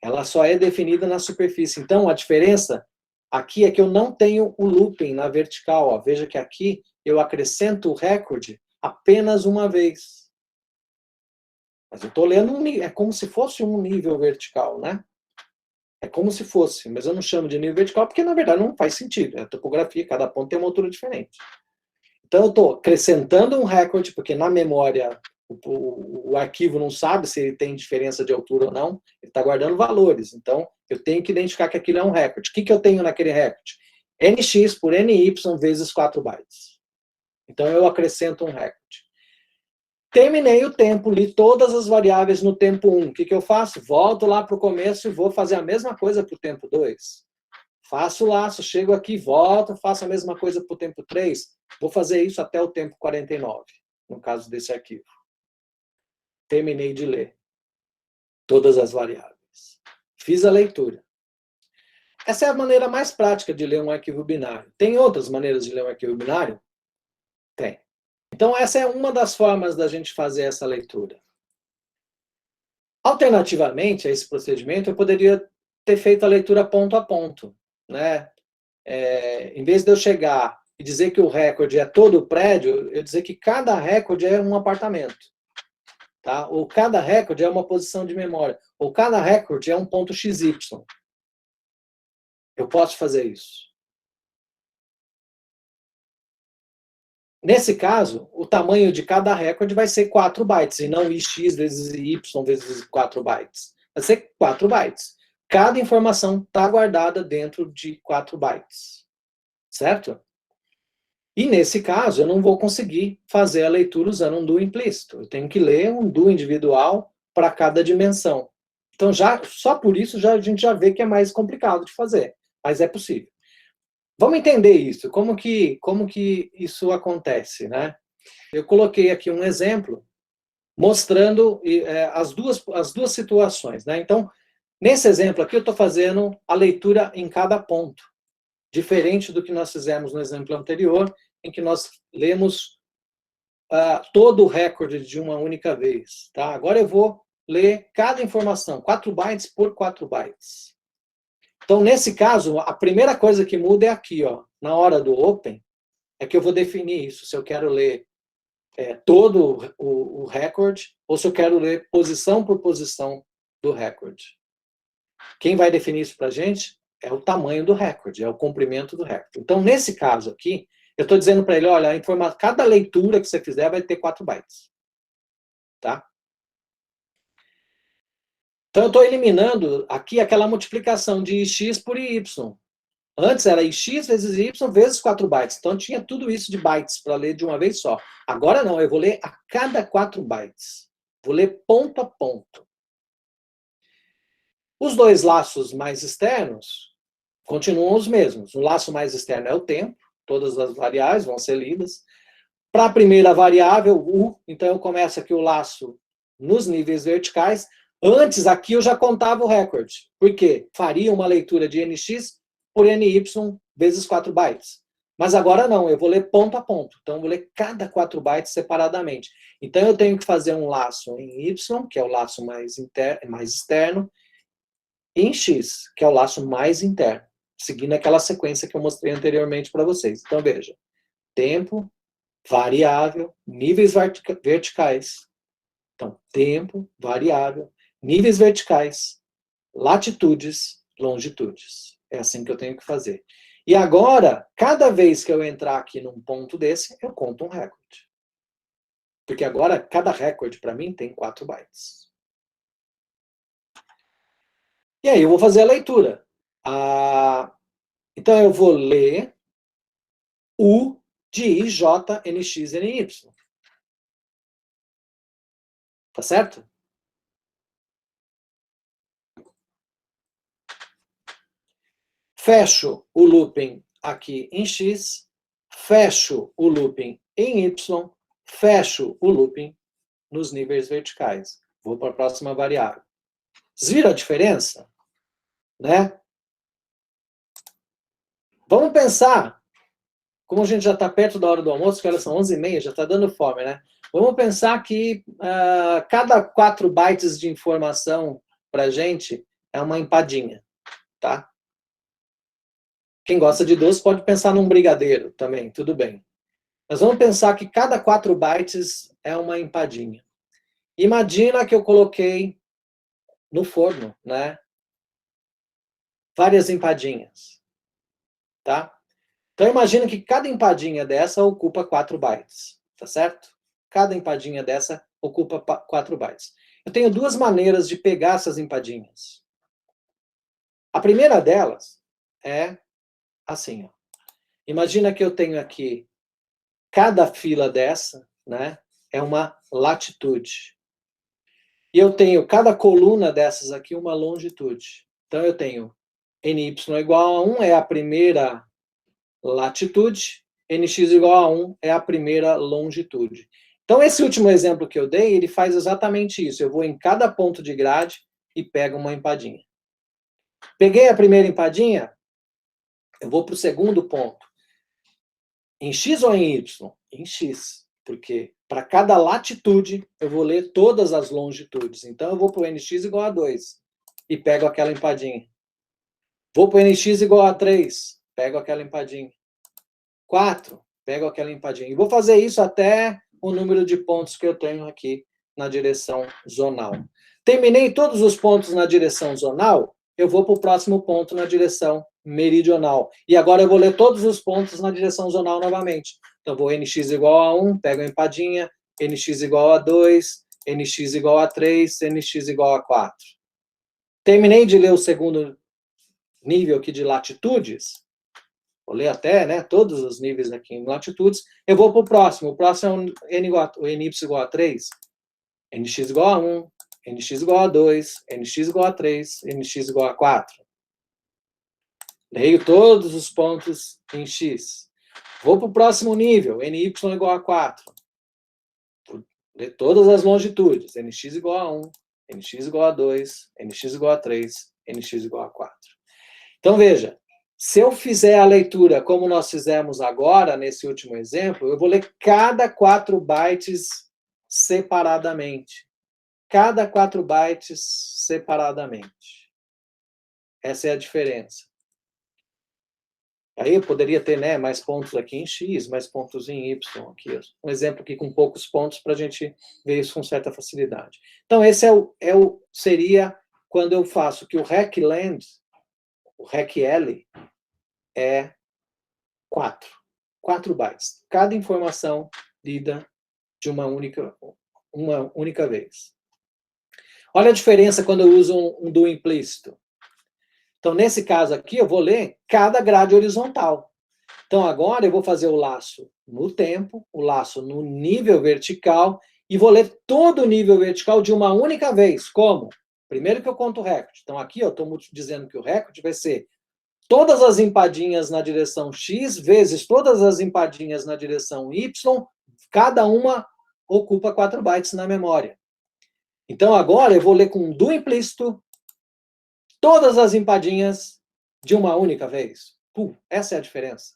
Speaker 1: Ela só é definida na superfície. Então, a diferença aqui é que eu não tenho o looping na vertical. Ó. Veja que aqui eu acrescento o recorde apenas uma vez. Mas eu estou lendo é como se fosse um nível vertical, né? É como se fosse, mas eu não chamo de nível vertical porque, na verdade, não faz sentido. É a topografia, cada ponto tem uma altura diferente. Então, eu estou acrescentando um recorde, porque na memória o arquivo não sabe se ele tem diferença de altura ou não, ele está guardando valores. Então, eu tenho que identificar que aquilo é um recorde. O que eu tenho naquele recorde? nx por ny vezes 4 bytes. Então, eu acrescento um recorde. Terminei o tempo, li todas as variáveis no tempo 1. O que eu faço? Volto lá para o começo e vou fazer a mesma coisa para o tempo 2. Faço o laço, chego aqui, volto, faço a mesma coisa para o tempo 3. Vou fazer isso até o tempo 49, no caso desse arquivo. Terminei de ler todas as variáveis. Fiz a leitura. Essa é a maneira mais prática de ler um arquivo binário. Tem outras maneiras de ler um arquivo binário? Tem. Então, essa é uma das formas da gente fazer essa leitura. Alternativamente a esse procedimento, eu poderia ter feito a leitura ponto a ponto. Né? Em vez de eu chegar e dizer que o recorde é todo o prédio, eu dizer que cada recorde é um apartamento. Tá? Ou cada recorde é uma posição de memória. Ou cada recorde é um ponto XY. Eu posso fazer isso. Nesse caso, o tamanho de cada recorde vai ser 4 bytes, e não ix vezes y vezes 4 bytes. Vai ser 4 bytes. Cada informação está guardada dentro de 4 bytes. Certo? E nesse caso, eu não vou conseguir fazer a leitura usando um do implícito. Eu tenho que ler um do individual para cada dimensão. Então, só por isso, a gente já vê que é mais complicado de fazer. Mas é possível. Vamos entender isso, como que isso acontece, né? Eu coloquei aqui um exemplo mostrando as duas situações, né? Então, nesse exemplo aqui, eu estou fazendo a leitura em cada ponto, diferente do que nós fizemos no exemplo anterior, em que nós lemos todo o recorde de uma única vez, tá? Agora eu vou ler cada informação, 4 bytes por 4 bytes. Então, nesse caso, a primeira coisa que muda é aqui, ó, na hora do open, é que eu vou definir isso, se eu quero ler todo o recorde, ou se eu quero ler posição por posição do recorde. Quem vai definir isso para a gente é o tamanho do recorde, é o comprimento do recorde. Então, nesse caso aqui, eu estou dizendo para ele, olha, cada leitura que você fizer vai ter 4 bytes. Tá? Então, eu estou eliminando aqui aquela multiplicação de x por y. Antes era x vezes y vezes 4 bytes. Então, tinha tudo isso de bytes para ler de uma vez só. Agora não, eu vou ler a cada 4 bytes. Vou ler ponto a ponto. Os dois laços mais externos continuam os mesmos. O laço mais externo é o tempo. Todas as variáveis vão ser lidas. Para a primeira variável, u, então eu começo aqui o laço nos níveis verticais. Antes, aqui eu já contava o recorde. Por quê? Faria uma leitura de nx por ny vezes 4 bytes. Mas agora não, eu vou ler ponto a ponto. Então, eu vou ler cada 4 bytes separadamente. Então, eu tenho que fazer um laço em y, que é o laço mais externo, e em x, que é o laço mais interno, seguindo aquela sequência que eu mostrei anteriormente para vocês. Então, veja, tempo, variável, níveis verticais. Então, tempo, variável, níveis verticais, latitudes, longitudes. É assim que eu tenho que fazer. E agora, cada vez que eu entrar aqui num ponto desse, eu conto um recorde. Porque agora, cada recorde para mim tem 4 bytes. E aí eu vou fazer a leitura. Então eu vou ler U de I, J, NX, NY. Tá certo? Fecho o looping aqui em X, fecho o looping em Y, fecho o looping nos níveis verticais. Vou para a próxima variável. Vocês viram a diferença? Né? Vamos pensar, como a gente já está perto da hora do almoço, que elas são 11h30, já está dando fome, né? Vamos pensar que cada 4 bytes de informação para a gente é uma empadinha, tá? Quem gosta de doce pode pensar num brigadeiro também, tudo bem. Mas vamos pensar que cada 4 bytes é uma empadinha. Imagina que eu coloquei no forno, né? Várias empadinhas, tá? Então imagina que cada empadinha dessa ocupa 4 bytes, tá certo? Cada empadinha dessa ocupa 4 bytes. Eu tenho duas maneiras de pegar essas empadinhas. A primeira delas é assim, ó. Imagina que eu tenho aqui cada fila dessa, né? É uma latitude. E eu tenho cada coluna dessas aqui uma longitude. Então eu tenho NY igual a 1 é a primeira latitude, NX igual a 1 é a primeira longitude. Então esse último exemplo que eu dei, ele faz exatamente isso. Eu vou em cada ponto de grade e pego uma empadinha. Peguei a primeira empadinha, eu vou para o segundo ponto. Em X ou em Y? Em X. Porque para cada latitude, eu vou ler todas as longitudes. Então, eu vou para o NX igual a 2 e pego aquela empadinha. Vou para o NX igual a 3, pego aquela empadinha. 4, pego aquela empadinha. E vou fazer isso até o número de pontos que eu tenho aqui na direção zonal. Terminei todos os pontos na direção zonal, eu vou para o próximo ponto na direção meridional. E agora eu vou ler todos os pontos na direção zonal novamente. Então, vou NX igual a 1, pego a empadinha, NX igual a 2, NX igual a 3, NX igual a 4. Terminei de ler o segundo nível aqui de latitudes, vou ler até, né, todos os níveis aqui em latitudes, eu vou para o próximo. O próximo é o NY igual a 3, NX igual a 1, NX igual a 2, NX igual a 3, NX igual a 4. Leio todos os pontos em X. Vou para o próximo nível, NY igual a 4. Ler todas as longitudes, NX igual a 1, NX igual a 2, NX igual a 3, NX igual a 4. Então, veja, se eu fizer a leitura como nós fizemos agora, nesse último exemplo, eu vou ler cada 4 bytes separadamente. Cada 4 bytes separadamente. Essa é a diferença. Aí eu poderia ter, né, mais pontos aqui em X, mais pontos em Y. Aqui, um exemplo aqui com poucos pontos para a gente ver isso com certa facilidade. Então, esse seria quando eu faço que o RECLEND, o RECL, é 4 bytes. Cada informação lida de uma única vez. Olha a diferença quando eu uso um do implícito. Então, nesse caso aqui, eu vou ler cada grade horizontal. Então, agora eu vou fazer o laço no tempo, o laço no nível vertical, e vou ler todo o nível vertical de uma única vez. Como? Primeiro que eu conto o recorde. Então, aqui eu estou dizendo que o recorde vai ser todas as empadinhas na direção X vezes todas as empadinhas na direção Y, cada uma ocupa 4 bytes na memória. Então, agora eu vou ler com do implícito todas as empadinhas de uma única vez. Essa é a diferença.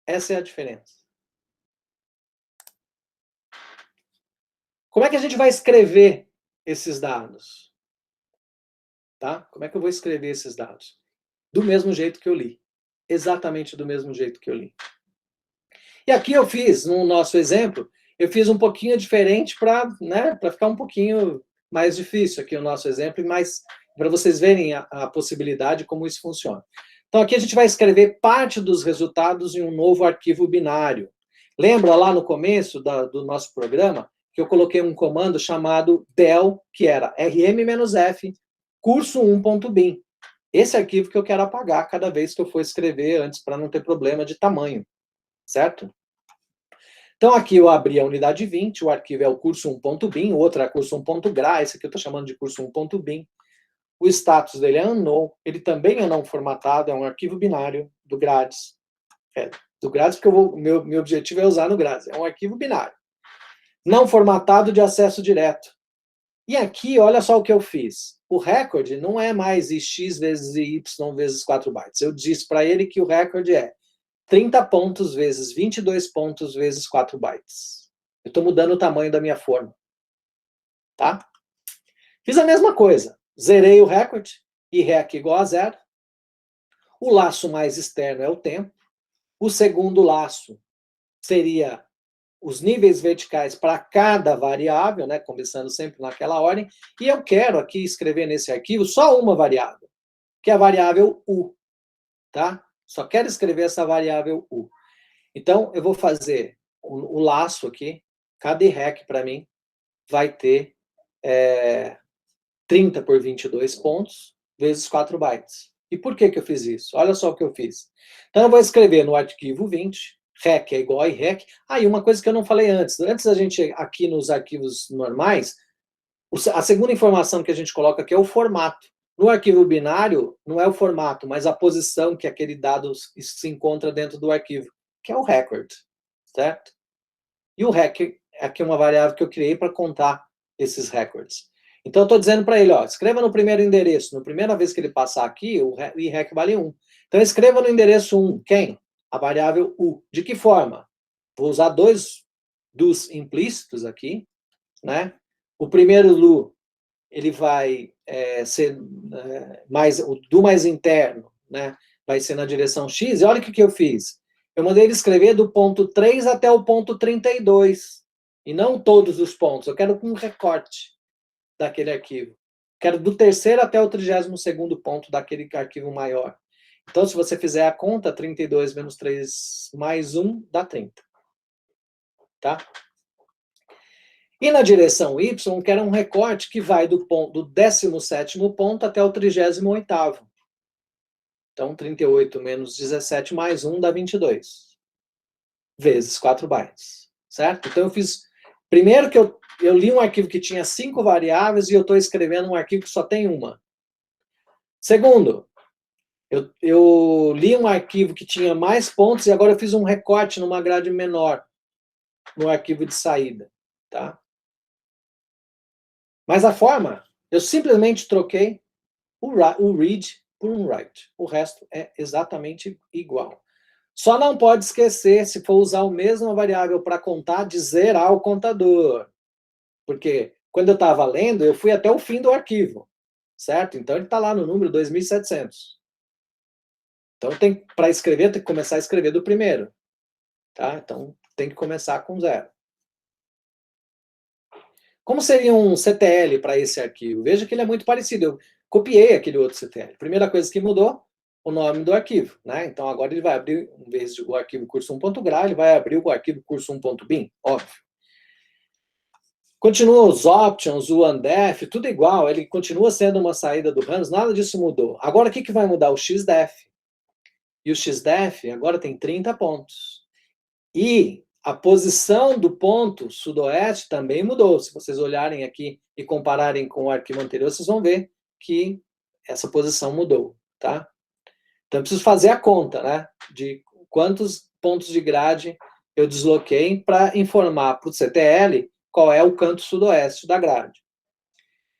Speaker 1: Essa é a diferença. Como é que a gente vai escrever esses dados? Tá? Como é que eu vou escrever esses dados? Do mesmo jeito que eu li. Exatamente do mesmo jeito que eu li. E aqui eu fiz, no nosso exemplo, eu fiz um pouquinho diferente para, né, para ficar um pouquinho mais difícil aqui o nosso exemplo, mas para vocês verem a possibilidade como isso funciona. Então aqui a gente vai escrever parte dos resultados em um novo arquivo binário. Lembra lá no começo do nosso programa que eu coloquei um comando chamado del, que era rm-f curso1.bin. Esse arquivo que eu quero apagar cada vez que eu for escrever antes, para não ter problema de tamanho, certo? Então, aqui eu abri a unidade 20, o arquivo é o curso1.bin, o outro é curso1.gra, esse aqui eu estou chamando de curso1.bin. O status dele é unknown, ele também é não formatado, é um arquivo binário do Grades. Do Grades, porque meu objetivo é usar no Grades, é um arquivo binário. Não formatado de acesso direto. E aqui, olha só o que eu fiz. O recorde não é mais x vezes y vezes 4 bytes. Eu disse para ele que o recorde é 30 pontos vezes 22 pontos vezes 4 bytes. Eu estou mudando o tamanho da minha forma. Tá? Fiz a mesma coisa. Zerei o recorde, e rec igual a 0. O laço mais externo é o tempo. O segundo laço seria os níveis verticais para cada variável, né, começando sempre naquela ordem. E eu quero aqui escrever nesse arquivo só uma variável, que é a variável u. Tá? Só quero escrever essa variável u. Então, eu vou fazer o laço aqui, cada rec para mim vai ter 30 por 22 pontos, vezes 4 bytes. E por que eu fiz isso? Olha só o que eu fiz. Então, eu vou escrever no arquivo 20, rec é igual a rec. E uma coisa que eu não falei antes. Antes a gente, aqui nos arquivos normais, a segunda informação que a gente coloca aqui é o formato. No arquivo binário, não é o formato, mas a posição que aquele dado se encontra dentro do arquivo, que é o record, certo? E o rec aqui é uma variável que eu criei para contar esses records. Então, eu estou dizendo para ele, ó, escreva no primeiro endereço. Na primeira vez que ele passar aqui, o irec vale 1. Então, escreva no endereço 1. Quem? A variável u. De que forma? Vou usar dois dos implícitos aqui, né? O primeiro lu, ele vai ser o do mais interno, né? Vai ser na direção x. E olha o que eu fiz. Eu mandei ele escrever do ponto 3 até o ponto 32. E não todos os pontos. Eu quero um recorte daquele arquivo. Quero do terceiro até o 32º ponto daquele arquivo maior. Então, se você fizer a conta, 32 menos 3 mais 1 dá 30. Tá? E na direção y, quero um recorte que vai do 17º ponto até o 38º. Então, 38 menos 17 mais 1 dá 22. Vezes 4 bytes. Certo? Então, eu fiz... Primeiro que eu li um arquivo que tinha 5 variáveis e eu estou escrevendo um arquivo que só tem uma. Segundo, eu li um arquivo que tinha mais pontos e agora eu fiz um recorte numa grade menor no arquivo de saída. Tá? Mas a forma, eu simplesmente troquei o read por um write. O resto é exatamente igual. Só não pode esquecer, se for usar a mesma variável para contar, de zerar o contador. Porque quando eu estava lendo, eu fui até o fim do arquivo. Certo? Então ele está lá no número 2700. Então, para escrever, tem que começar a escrever do primeiro. Tá? Então, tem que começar com 0. Como seria um CTL para esse arquivo? Veja que ele é muito parecido. Eu copiei aquele outro CTL. Primeira coisa que mudou, o nome do arquivo. Né? Então, agora ele vai abrir, em vez do arquivo curso1.gra, ele vai abrir o arquivo curso1.bin, óbvio. Continua os options, o undef, tudo igual. Ele continua sendo uma saída do runs, nada disso mudou. Agora, o que vai mudar? O xdef. E o xdef agora tem 30 pontos. E a posição do ponto sudoeste também mudou. Se vocês olharem aqui e compararem com o arquivo anterior, vocês vão ver que essa posição mudou, tá? Então, eu preciso fazer a conta, né? De quantos pontos de grade eu desloquei para informar para o CTL qual é o canto sudoeste da grade.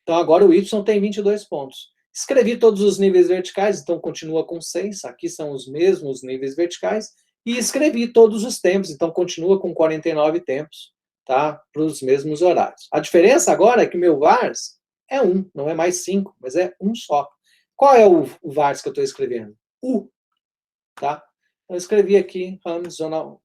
Speaker 1: Então, agora o Y tem 22 pontos. Escrevi todos os níveis verticais, então continua com 6. Aqui são os mesmos níveis verticais. E escrevi todos os tempos, então continua com 49 tempos, tá? Para os mesmos horários. A diferença agora é que o meu vars é 1, não é mais 5, mas é 1 só. Qual é o vars que eu estou escrevendo? U, tá? Eu escrevi aqui zonal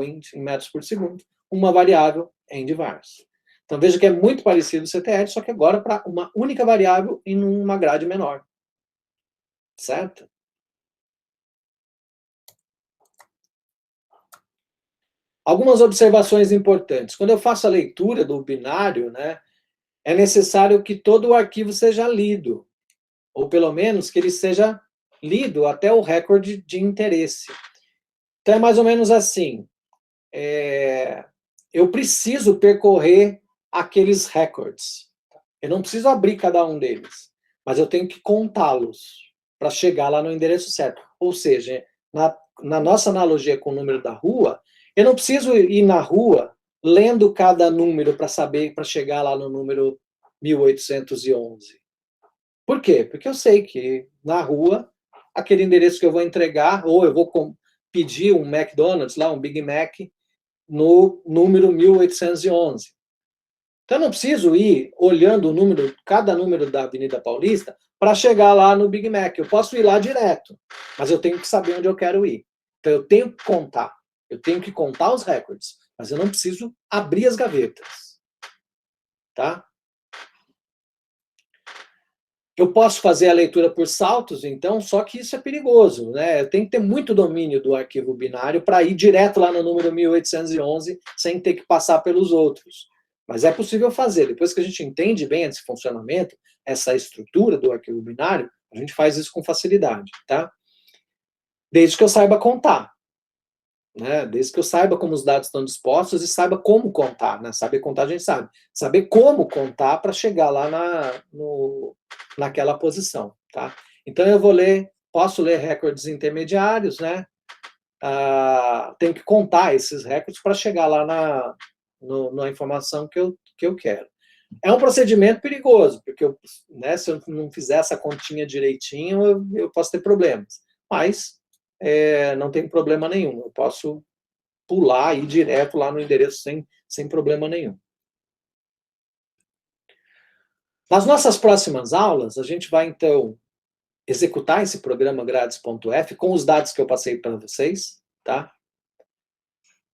Speaker 1: int em metros por segundo, uma variável endvars. Então veja que é muito parecido o CTL, só que agora para uma única variável em uma grade menor. Certo? Algumas observações importantes. Quando eu faço a leitura do binário, né, é necessário que todo o arquivo seja lido, ou pelo menos que ele seja lido até o recorde de interesse. Então é mais ou menos assim. Eu preciso percorrer aqueles records. Eu não preciso abrir cada um deles, mas eu tenho que contá-los para chegar lá no endereço certo. Ou seja, na nossa analogia com o número da rua, eu não preciso ir na rua lendo cada número para saber, para chegar lá no número 1811. Por quê? Porque eu sei que na rua, aquele endereço que eu vou entregar, ou eu vou pedir um McDonald's, lá, um Big Mac, no número 1811. Então, eu não preciso ir olhando cada número da Avenida Paulista para chegar lá no Big Mac. Eu posso ir lá direto, mas eu tenho que saber onde eu quero ir. Então, eu tenho que contar. Eu tenho que contar os recordes, mas eu não preciso abrir as gavetas. Tá? Eu posso fazer a leitura por saltos, então, só que isso é perigoso, né? Eu tenho que ter muito domínio do arquivo binário para ir direto lá no número 1811 sem ter que passar pelos outros. Mas é possível fazer. Depois que a gente entende bem esse funcionamento, essa estrutura do arquivo binário, a gente faz isso com facilidade, tá? Desde que eu saiba contar. Né? Desde que eu saiba como os dados estão dispostos e saiba como contar. Né? Saber contar a gente sabe. Saber como contar para chegar lá naquela posição. Tá? Então, eu posso ler recordes intermediários, né? Tenho que contar esses recordes para chegar lá na informação que eu quero. É um procedimento perigoso, porque se eu não fizer essa continha direitinho, eu posso ter problemas. Mas não tem problema nenhum. Eu posso pular e ir direto lá no endereço sem problema nenhum. Nas nossas próximas aulas, a gente vai, então, executar esse programa grades.f com os dados que eu passei para vocês, tá?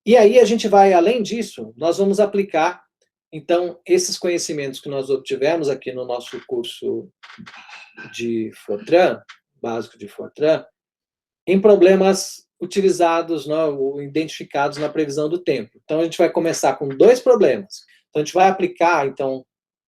Speaker 1: E aí a gente vai, além disso, nós vamos aplicar, então, esses conhecimentos que nós obtivemos aqui no nosso curso de Fortran, básico de Fortran, em problemas utilizados, identificados na previsão do tempo. Então, a gente vai começar com 2 problemas. Então, a gente vai aplicar, então,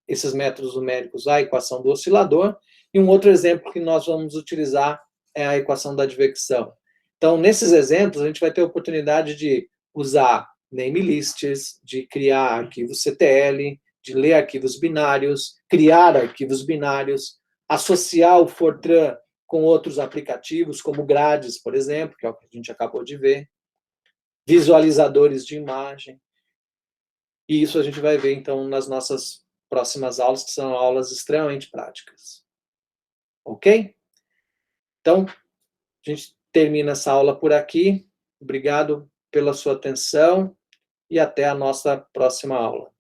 Speaker 1: esses métodos numéricos à equação do oscilador, e um outro exemplo que nós vamos utilizar é a equação da advecção. Então, nesses exemplos, a gente vai ter a oportunidade de usar name lists, de criar arquivos CTL, de ler arquivos binários, criar arquivos binários, associar o Fortran com outros aplicativos, como Grades, por exemplo, que é o que a gente acabou de ver, visualizadores de imagem. E isso a gente vai ver, então, nas nossas próximas aulas, que são aulas extremamente práticas. Ok? Então, a gente termina essa aula por aqui. Obrigado pela sua atenção e até a nossa próxima aula.